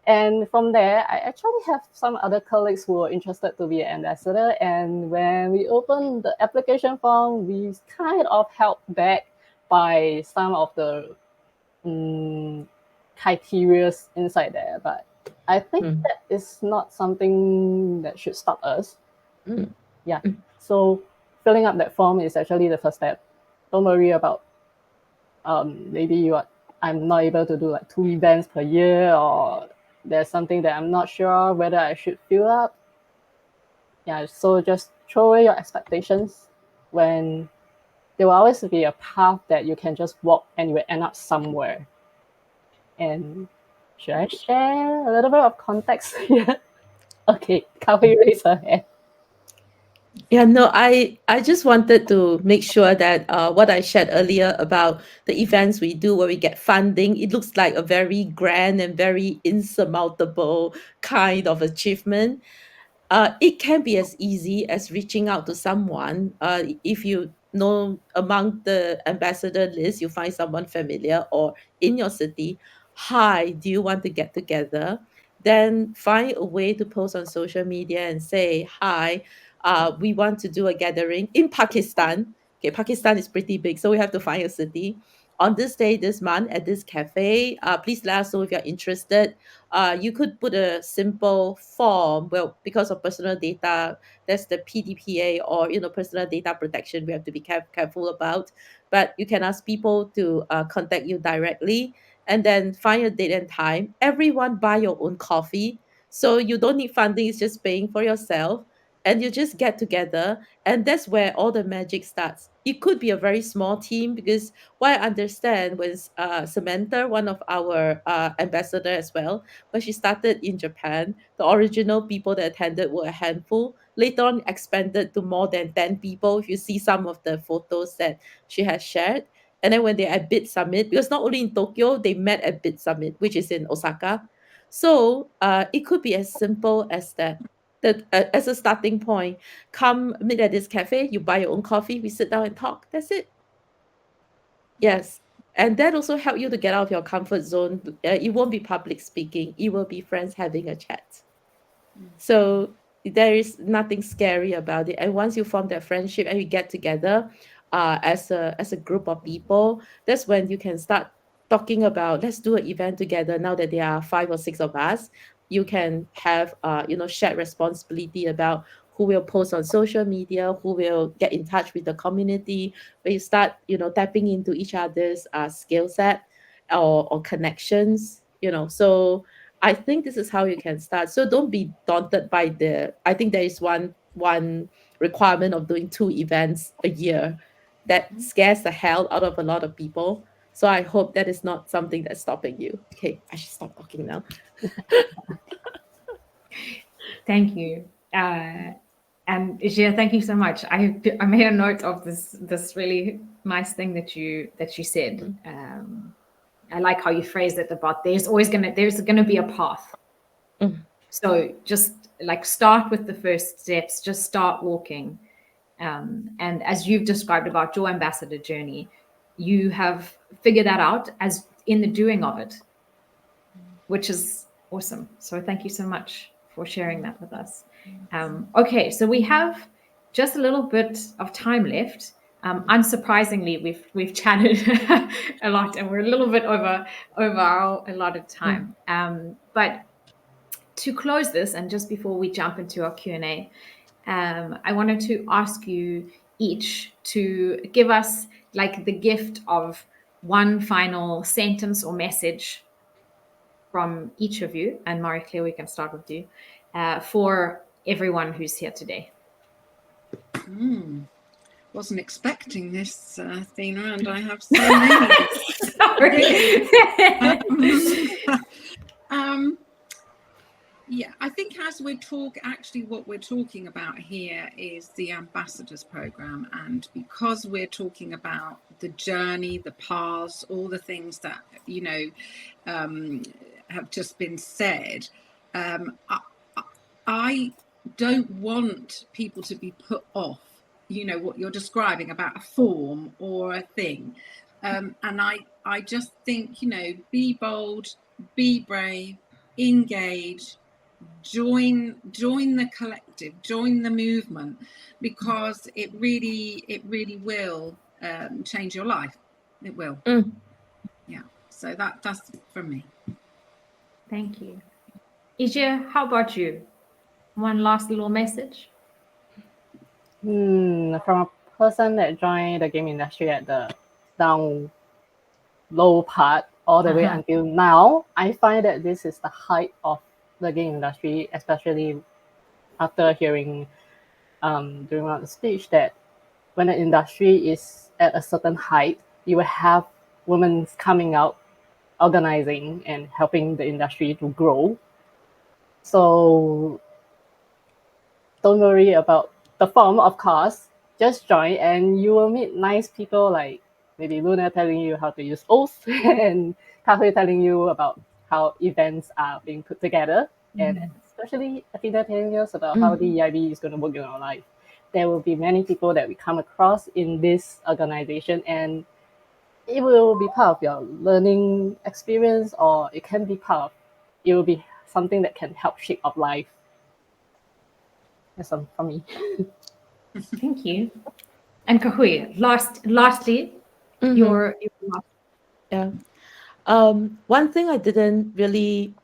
And from there, I actually have some other colleagues who were interested to be an ambassador. And when we opened the application form, we kind of held back by some of the criteria inside there. But I think Mm. that is not something that should stop us. Mm. Yeah. So filling up that form is actually the first step. Don't worry about maybe I'm not able to do like 2 events per year, or there's something that I'm not sure whether I should fill up. Yeah, so just throw away your expectations. When there will always be a path that you can just walk and you will end up somewhere. And should I share a little bit of context here? Okay, Kawi raise her hand. Yeah, no, I just wanted to make sure that what I shared earlier about the events we do where we get funding, it looks like a very grand and very insurmountable kind of achievement. It can be as easy as reaching out to someone. If you know among the ambassador list, you find someone familiar or in your city. Hi, do you want to get together? Then find a way to post on social media and say, hi, we want to do a gathering in Pakistan. Okay, Pakistan is pretty big, so we have to find a city. On this day, this month, at this cafe, please let us know if you're interested. You could put a simple form. Well, because of personal data, that's the PDPA, or personal data protection. We have to be careful about. But you can ask people to contact you directly, and then find a date and time. Everyone buy your own coffee, so you don't need funding. It's just paying for yourself. and you just get together, and that's where all the magic starts. It could be a very small team, because what I understand was Samantha, one of our ambassador as well, when she started in Japan, the original people that attended were a handful. Later on, expanded to more than 10 people. If you see some of the photos that she has shared. And then when they at Bit Summit, because not only in Tokyo, they met at Bit Summit, which is in Osaka. So it could be as simple as that. As a starting point, come meet at this cafe, you buy your own coffee, we sit down and talk. That's it. Yes. And that also help you to get out of your comfort zone. It won't be public speaking. It will be friends having a chat. So there is nothing scary about it. And once you form that friendship and you get together as a group of people, that's when you can start talking about, let's do an event together. Now that there are 5 or 6 of us, you can have shared responsibility about who will post on social media, who will get in touch with the community, where you start tapping into each other's skill set or connections. So I think this is how you can start. So don't be daunted by I think there is one requirement of doing 2 events a year that scares the hell out of a lot of people. So I hope that is not something that's stopping you. Okay, I should stop talking now. Thank you. And Ijia, thank you so much. I made a note of this really nice thing that you said. I like how you phrased it about there's gonna be a path. So just like start with the first steps, just start walking. And as you've described about your ambassador journey, you have figured that out as in the doing of it, which is awesome. So thank you so much for sharing that with us. Okay, so we have just a little bit of time left. Unsurprisingly, we've chatted a lot, and we're a little bit over our allotted time. But to close this, and just before we jump into our Q&A, I wanted to ask you each to give us like the gift of one final sentence or message from each of you. And Marie-Claire, we can start with you, for everyone who's here today. Wasn't expecting this, Athena, and I have so many. Sorry. Yeah, I think as we talk, actually what we're talking about here is the Ambassadors Program. And because we're talking about the journey, the paths, all the things that, have just been said, I don't want people to be put off, what you're describing about a form or a thing. And I just think, be bold, be brave, engage, join the collective, join the movement, because it really will change your life. It will. Yeah, so that's from me. Thank you. Ijia, how about you? One last little message? From a person that joined the game industry at the down low part all the way until now, I find that this is the height of the game industry, especially after hearing during one of the speech that when the industry is at a certain height, you will have women coming out, organizing and helping the industry to grow. So don't worry about the form, of course. Just join and you will meet nice people like maybe Luna telling you how to use oath and Kahui telling you about how events are being put together. And especially Athena telling us about how the EIB is going to work in our life. There will be many people that we come across in this organization, and it will be part of your learning experience, or it can be it will be something that can help shape our life. That's from me. Thank you. And Kahui, lastly, your last. Yeah. One thing I didn't really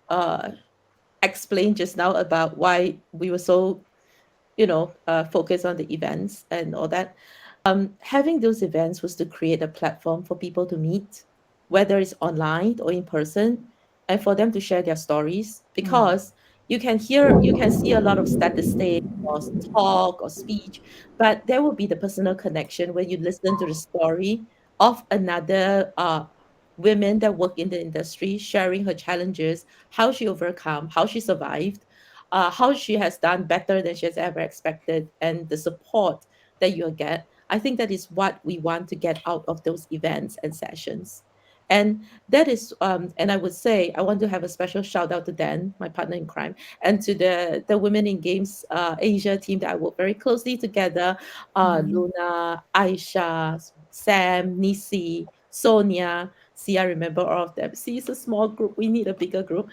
explain just now about why we were so, focused on the events and all that. Having those events was to create a platform for people to meet, whether it's online or in person, and for them to share their stories. Because You can see a lot of statistics or talk or speech, but there will be the personal connection when you listen to the story of another women that work in the industry, sharing her challenges, how she overcome, how she survived, how she has done better than she has ever expected, and the support that you'll get. I think that is what we want to get out of those events and sessions. And that is, and I would say, I want to have a special shout out to Dan, my partner in crime, and to the Women in Games Asia team that I work very closely together. Luna, Aisha, Sam, Nisi, Sonia. See, I remember all of them. See, it's a small group. We need a bigger group.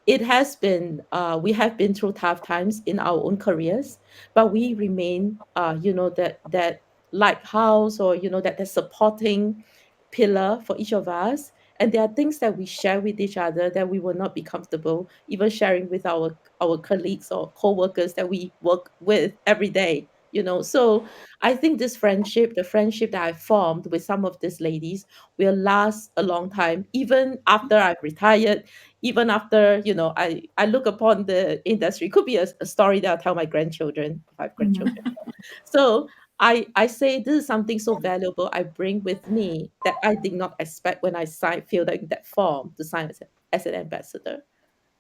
It has been, we have been through tough times in our own careers, but we remain, that lighthouse, or that supporting pillar for each of us. And there are things that we share with each other that we will not be comfortable even sharing with our colleagues or co-workers that we work with every day. So I think this friendship, the friendship that I formed with some of these ladies, will last a long time, even after I've retired, even after, I look upon the industry. It could be a story that I'll tell my grandchildren, if I have grandchildren. So I say this is something so valuable I bring with me that I did not expect when I filled out that form to sign as an ambassador.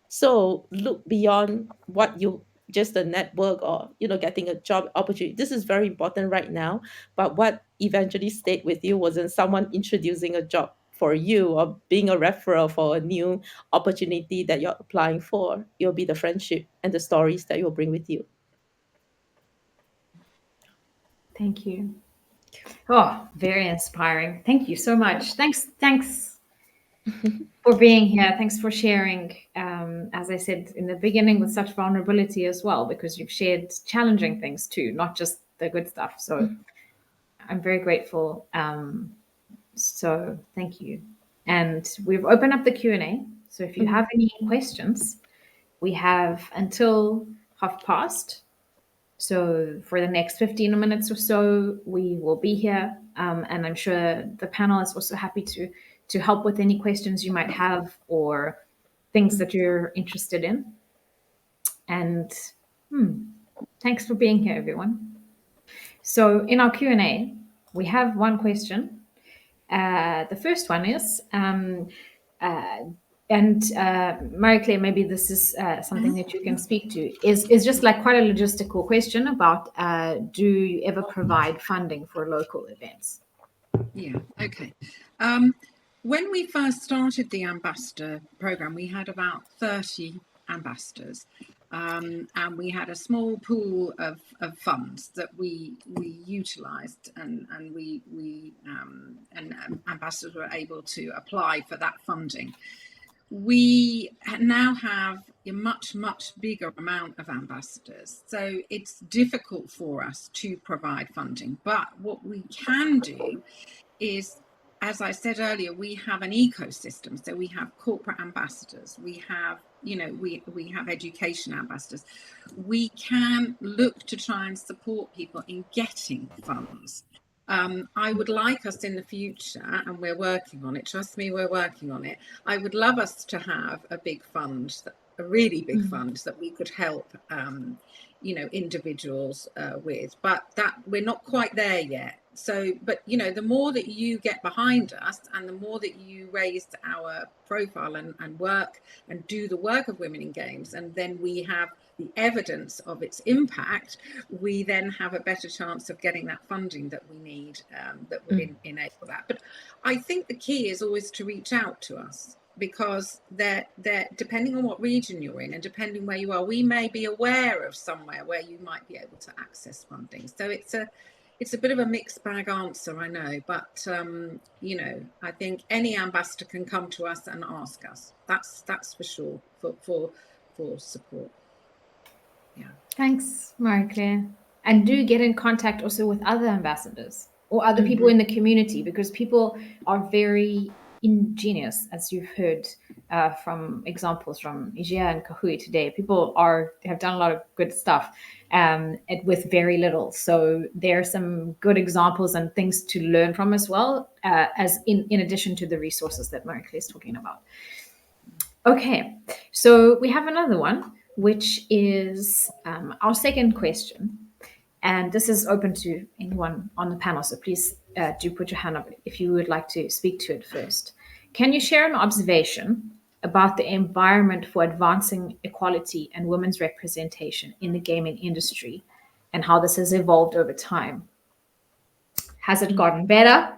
So look beyond what you just a network, or getting a job opportunity. This is very important right now. But what eventually stayed with you wasn't someone introducing a job for you or being a referral for a new opportunity that you're applying for. It'll be the friendship and the stories that you'll bring with you. Thank you. Oh, very inspiring. Thank you so much. Thanks for being here. Thanks for sharing, as I said in the beginning, with such vulnerability as well, because you've shared challenging things too, not just the good stuff. So I'm very grateful. So thank you. And we've opened up the Q&A. So if you have any questions, we have until past. So for the next 15 minutes or so, we will be here. And I'm sure the panel is also happy to help with any questions you might have or things that you're interested in. And thanks for being here, everyone. So in our Q&A, we have one question. The first one is, Marie-Claire, maybe this is something that you can speak to, is just like quite a logistical question about do you ever provide funding for local events? Yeah, okay. When we first started the ambassador program, we had about 30 ambassadors, and we had a small pool of funds that we utilised, and ambassadors were able to apply for that funding. We now have a much bigger amount of ambassadors, so it's difficult for us to provide funding. But what we can do is, as I said earlier, we have an ecosystem. So we have corporate ambassadors, we have, we have education ambassadors. We can look to try and support people in getting funds. I would like us in the future, and we're working on it, trust me, we're working on it. I would love us to have a big fund, a really big fund that we could help individuals with, but that we're not quite there yet. So, but the more that you get behind us, and the more that you raise our profile and work and do the work of Women in Games, and then we have the evidence of its impact, we then have a better chance of getting that funding that we need, that would enable that. But I think the key is always to reach out to us, because they're depending on what region you're in and depending where you are, we may be aware of somewhere where you might be able to access funding. So it's a bit of a mixed bag answer, I know, but I think any ambassador can come to us and ask us. That's for sure, for support. Yeah. Thanks, Marie-Claire. And do get in contact also with other ambassadors or other people in the community, because people are very ingenious, as you've heard from examples from Ijia and Kahui today. People have done a lot of good stuff with very little. So there are some good examples and things to learn from as well, as in addition to the resources that Marie-Claire is talking about. Okay, so we have another one, which is our second question. And this is open to anyone on the panel. So please do put your hand up if you would like to speak to it first. Can you share an observation about the environment for advancing equality and women's representation in the gaming industry and how this has evolved over time? Has it gotten better?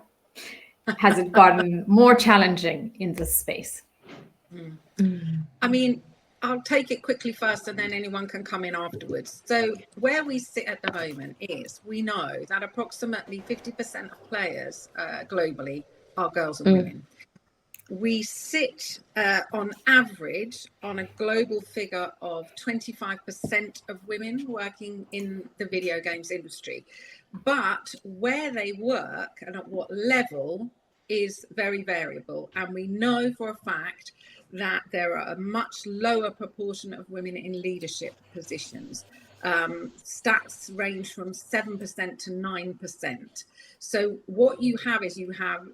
Has it gotten more challenging in this space? I mean, I'll take it quickly first and then anyone can come in afterwards. So where we sit at the moment is we know that approximately 50% of players globally are girls and women. We sit on average on a global figure of 25% of women working in the video games industry. But where they work and at what level is very variable. And we know for a fact that there are a much lower proportion of women in leadership positions. Stats range from 7% to 9%. So what you have is you have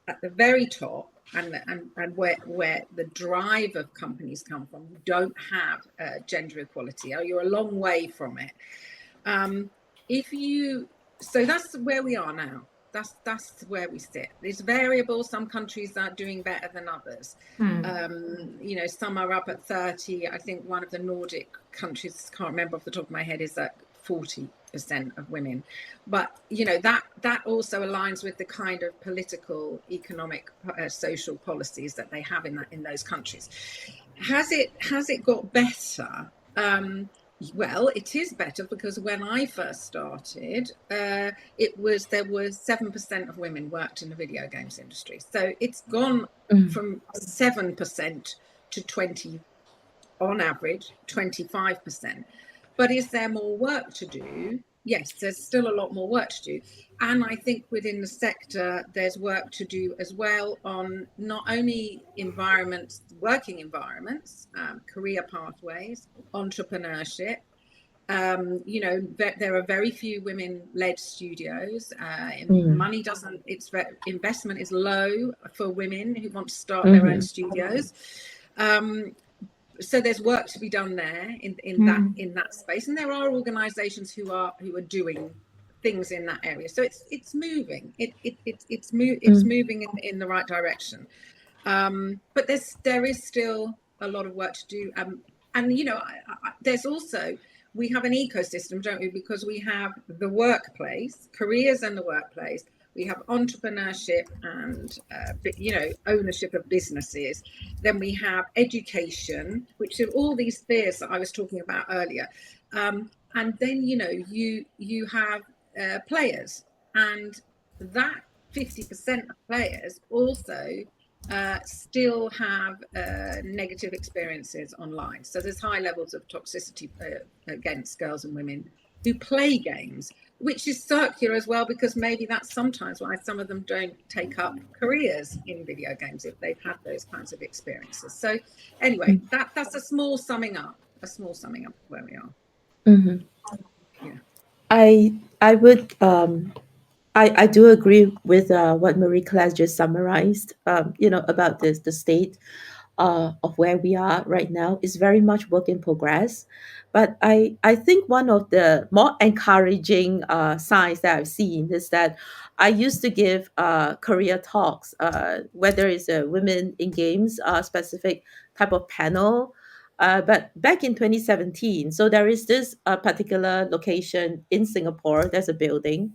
at the very top and where the drive of companies come from, you don't have gender equality, or you're a long way from it. So that's where we are now. That's where we sit. It's variable. Some countries are doing better than others. Some are up at 30. I think one of the Nordic countries, can't remember off the top of my head, is at 40% of women. But that also aligns with the kind of political, economic, social policies that they have in those countries. Has it got better? Well, it is better because when I first started, there was 7% of women worked in the video games industry. So it's gone from 7% to 20, on average, 25%. But is there more work to do? Yes, there's still a lot more work to do. And I think within the sector, there's work to do as well on not only environments, working environments, career pathways, entrepreneurship. There are very few women-led studios. Money doesn't, investment is low for women who want to start their own studios. So there's work to be done there in that space, and there are organizations who are doing things in that area. So it's moving. It's moving in the right direction. But there is still a lot of work to do. There's also, we have an ecosystem, don't we? Because we have the workplace, careers and the workplace. We have entrepreneurship and ownership of businesses. Then we have education, which are all these spheres that I was talking about earlier. And then you have players, and that 50% of players also still have negative experiences online. So there's high levels of toxicity against girls and women who play games, which is circular as well, because maybe that's sometimes why some of them don't take up careers in video games if they've had those kinds of experiences. So anyway, that's a small summing up of where we are. Yeah. I would I do agree with what Marie Claire just summarized. About the state of where we are right now is very much work in progress. But I think one of the more encouraging signs that I've seen is that I used to give career talks, whether it's a women in games specific type of panel. But back in 2017, so there is this particular location in Singapore. There's a building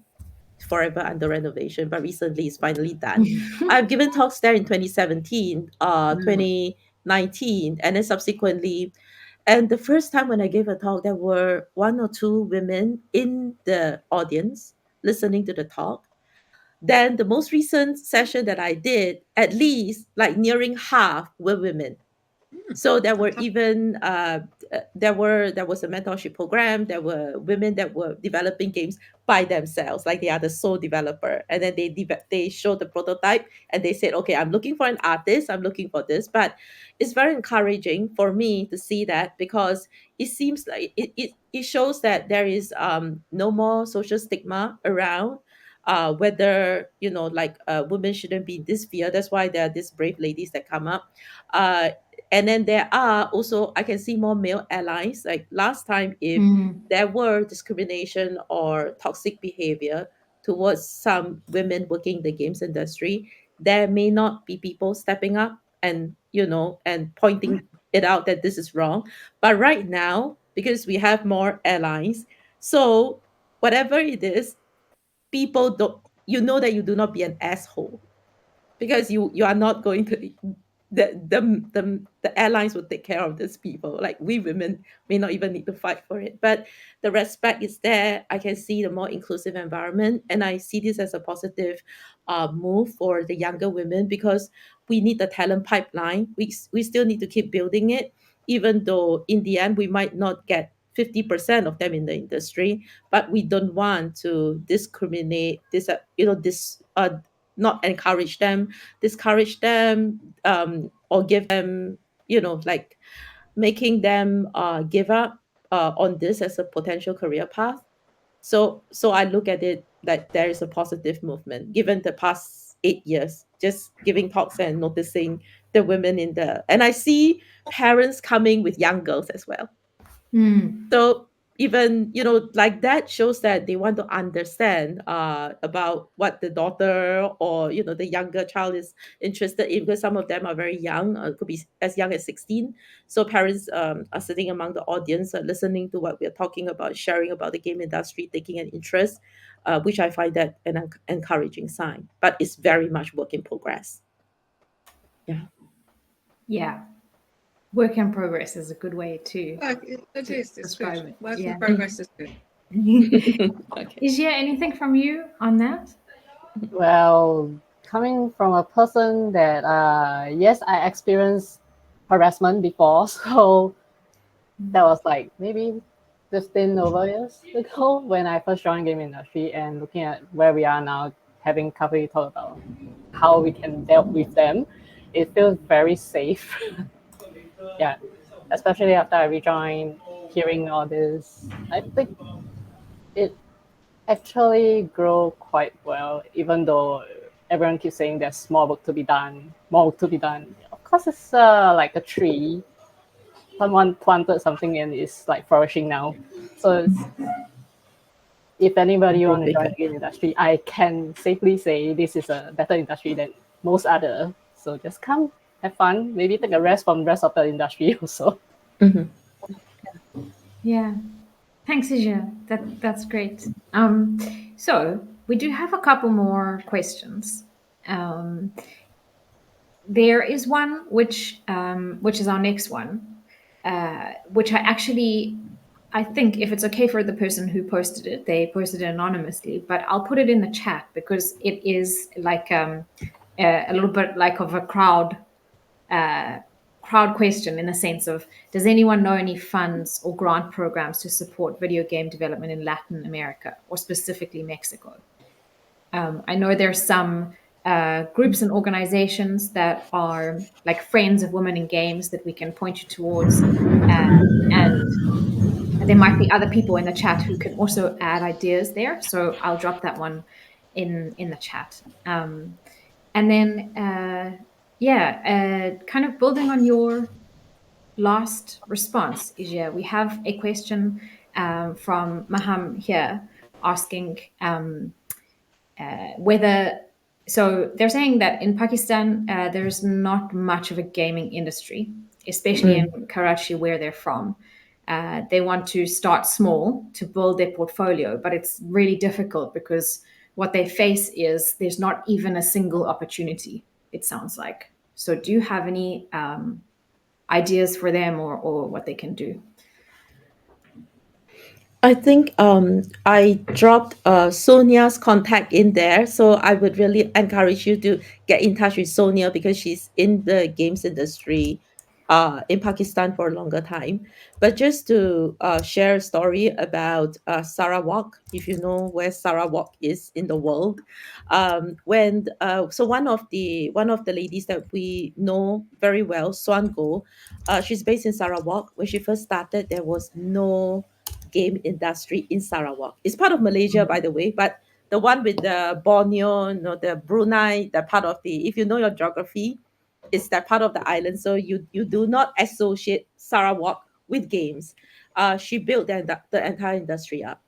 forever under renovation, but recently it's finally done. I've given talks there in 2017, 2019, and then subsequently. And the first time when I gave a talk, there were one or two women in the audience listening to the talk. Then the most recent session that I did, at least like nearing half were women. So there were even there was a mentorship program. There were women that were developing games by themselves, like they are the sole developer, and then they showed the prototype and they said, okay, I'm looking for an artist, I'm looking for this. But it's very encouraging for me to see that, because it seems like it shows that there is no more social stigma around whether like women shouldn't be in this sphere. That's why there are these brave ladies that come up. uh, and then there are also, I can see more male allies. Like last time, if Mm. there were discrimination or toxic behavior towards some women working in the games industry, there may not be people stepping up and and pointing it out that this is wrong. But right now, because we have more allies, so whatever it is, people don't, that you do not be an asshole, because you are not going to, the airlines will take care of these people. Like, we women may not even need to fight for it, but the respect is there. I can see the more inclusive environment, and I see this as a positive move for the younger women, because we need the talent pipeline. We still need to keep building it, even though in the end we might not get 50% of them in the industry. But we don't want to discriminate this, not encourage them, discourage them, or give them, like, making them give up on this as a potential career path. So I look at it that there is a positive movement given the past 8 years, just giving talks and noticing the women in the, and I see parents coming with young girls as well. Mm. So even, like, that shows that they want to understand about what the daughter, or the younger child is interested in, because some of them are very young, could be as young as 16. So parents are sitting among the audience, listening to what we're talking about, sharing about the game industry, taking an interest, which I find that an encouraging sign, but it's very much work in progress. Yeah. Yeah. Work in progress is a good way to It is. It's good. describe it. Work in Yeah. progress is good. Okay. Is there anything from you on that? Well, coming from a person that, yes, I experienced harassment before, so that was like maybe 15 over years ago when I first joined game industry, and looking at where we are now, having coffee talk about how we can deal with them, it feels very safe. Yeah, especially after I rejoined, hearing all this, I think it actually grow quite well, even though everyone keeps saying there's more work to be done, more work to be done. Of course, it's like a tree. Someone planted something and it's like flourishing now. So if anybody want to join the game industry, I can safely say this is a better industry than most other. So just come, have fun, maybe take a rest from the rest of the industry also. Mhm. Yeah. Thanks, Asia. That's great. So we do have a couple more questions. Um, there is one which is our next one, which I think, if it's okay for the person who posted it, they posted it anonymously, but I'll put it in the chat because it is like a little bit like of a crowd question, in the sense of, does anyone know any funds or grant programs to support video game development in Latin America, or specifically Mexico? I know there's some groups and organizations that are like Friends of Women in Games that we can point you towards, and there might be other people in the chat who can also add ideas there. So I'll drop that one in the chat. And then, kind of building on your last response, Ijia, we have a question from Maham here, asking whether, so they're saying that in Pakistan there's not much of a gaming industry, especially in Karachi, where they're from. They want to start small to build their portfolio, but it's really difficult because what they face is there's not even a single opportunity, it sounds like. So do you have any ideas for them, or what they can do? I think I dropped Sonia's contact in there, so I would really encourage you to get in touch with Sonia, because she's in the games industry in Pakistan for a longer time. But just to share a story about Sarawak, if you know where Sarawak is in the world, when so one of the ladies that we know very well, Swango, she's based in Sarawak. When she first started, there was no game industry in Sarawak. It's part of Malaysia, by the way, but the one with the Borneo, the Brunei, that part of the, if you know your geography, it's that part of the island. So you do not associate Sarawak with games. She built the entire industry up.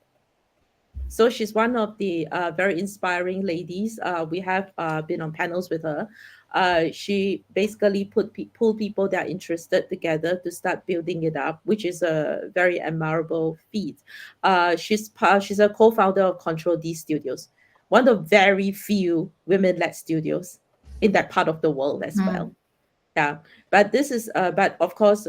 So she's one of the very inspiring ladies. We have been on panels with her. She basically pull people that are interested together to start building it up, which is a very admirable feat. She's a co-founder of Control D Studios, one of very few women-led studios in that part of the world as well. Yeah, but this is but of course,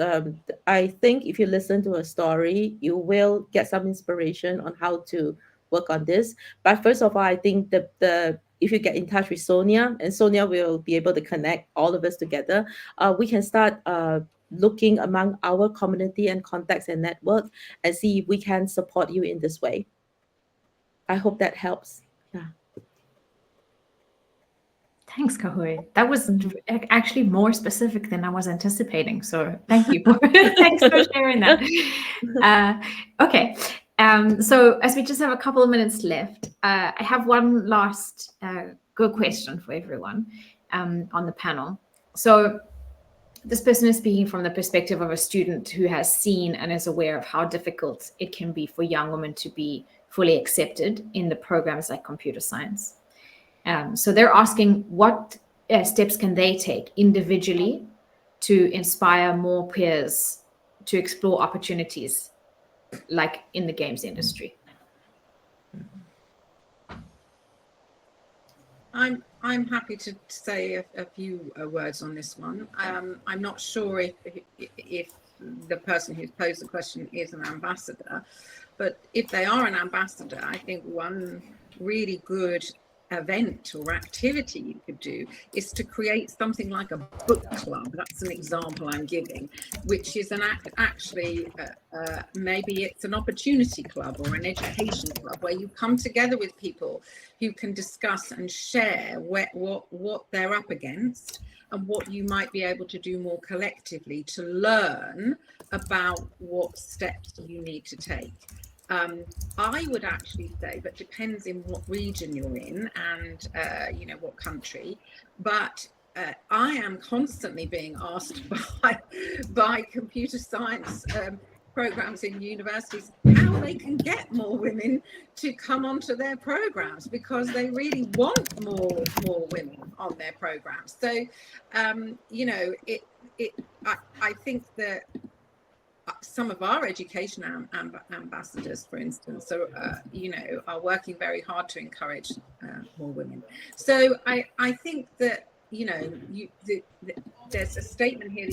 I think if you listen to a story, you will get some inspiration on how to work on this. But first of all, I think the if you get in touch with Sonia, and Sonia will be able to connect all of us together, we can start looking among our community and contacts and network and see if we can support you in this way. I hope that helps. Yeah. Thanks, Kahui. That was actually more specific than I was anticipating. So thank you. Thanks for sharing that. Okay. So as we just have a couple of minutes left, I have one last good question for everyone on the panel. So this person is speaking from the perspective of a student who has seen and is aware of how difficult it can be for young women to be fully accepted in the programs like computer science. So they're asking what steps can they take individually to inspire more peers to explore opportunities like in the games industry. I'm happy to say a few words on this one. I'm not sure if the person who's posed the question is an ambassador, but if they are an ambassador, I think one really good event or activity you could do is to create something like a book club. That's an example I'm giving, which is actually maybe it's an opportunity club or an education club where you come together with people who can discuss and share what they're up against and what you might be able to do more collectively to learn about what steps you need to take. I would actually say, but depends in what region you're in and what country, but I am constantly being asked by computer science programs in universities how they can get more women to come onto their programs, because they really want more women on their programs. So I think that some of our education ambassadors, for instance, are working very hard to encourage more women. So I think that there's a statement here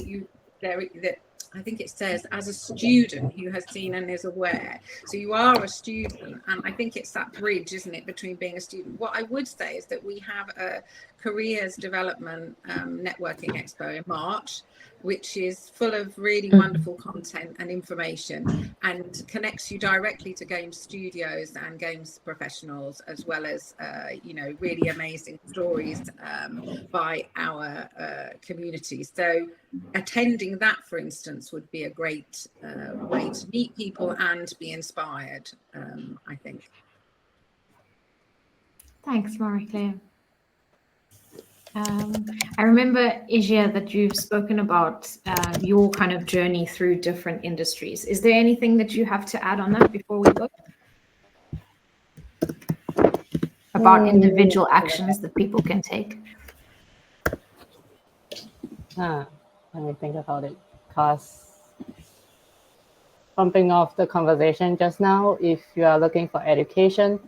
that I think it says, as a student who has seen and is aware. So you are a student, and I think it's that bridge, isn't it, between being a student. What I would say is that we have a careers development networking expo in March, which is full of really wonderful content and information, and connects you directly to games studios and games professionals, as well as really amazing stories by our community. So attending that, for instance, would be a great way to meet people and be inspired, I think. Thanks, Marie-Claire. I remember, Ijia, that you've spoken about your kind of journey through different industries. Is there anything that you have to add on that before we go? About individual actions that people can take? Let me think about it. Because bumping off the conversation just now, if you are looking for education,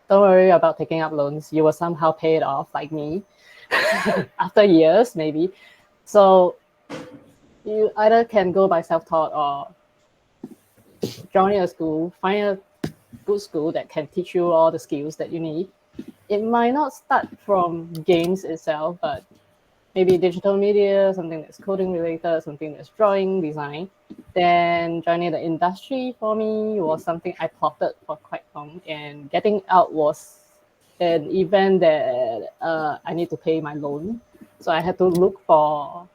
don't worry about taking up loans. You will somehow pay it off, like me. After years, maybe. So you either can go by self-taught or join a school, find a good school that can teach you all the skills that you need. It might not start from games itself, but maybe digital media, something that's coding related, something that's drawing, design. Then joining the industry for me was something I plotted for quite long, and getting out was an event that I need to pay my loan. So I had to look for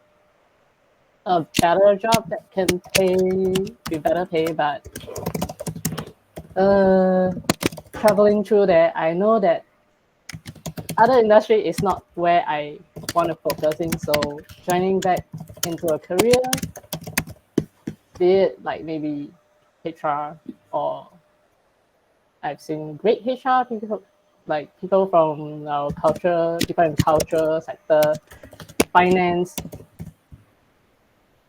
a better job that can be better pay. But traveling through there, I know that other industry is not where I want to focus in. So joining back into a career, be it like maybe HR, or I've seen great HR people, like people from our culture, people in culture sector, finance.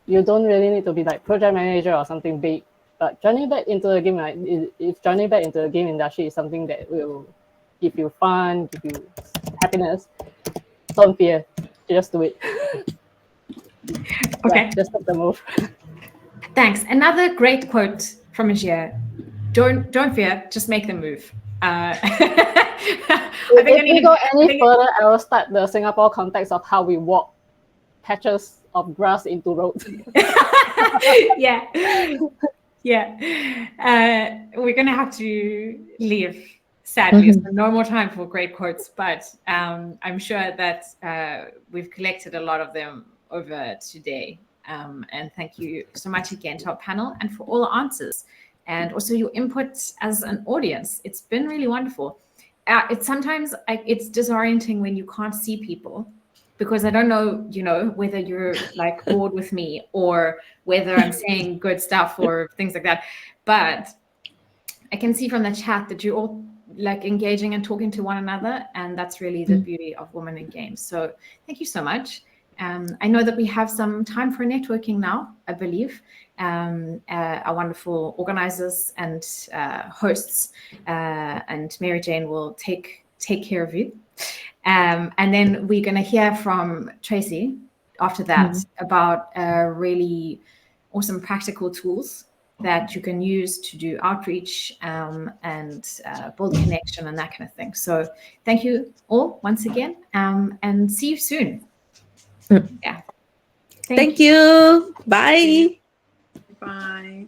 You don't really need to be like project manager or something big, but joining back into the game, like if joining back into the game industry is something that will give you fun, give you happiness, don't fear, just do it. Okay. Yeah, just take the move. Thanks. Another great quote from Ajia. Don't fear, just make the move. If we go any further, I will start the Singapore context of how we walk patches of grass into roads. Yeah. We're gonna have to leave, sadly. So no more time for great quotes, but I'm sure that we've collected a lot of them over today. And thank you so much again to our panel and for all the answers and also your input as an audience. It's been really wonderful. It's sometimes it's disorienting when you can't see people, because I don't know, whether you're like bored with me or whether I'm saying good stuff or things like that. But I can see from the chat that you're all like engaging and talking to one another. And that's really the beauty of Women in Games. So thank you so much. I know that we have some time for networking now, I believe. Our wonderful organizers and hosts and Mary Jane will take care of you. And then we're going to hear from Tracy after that about really awesome practical tools that you can use to do outreach and build connection and that kind of thing. So thank you all once again, and see you soon. Yeah. Thank you. Bye. Bye.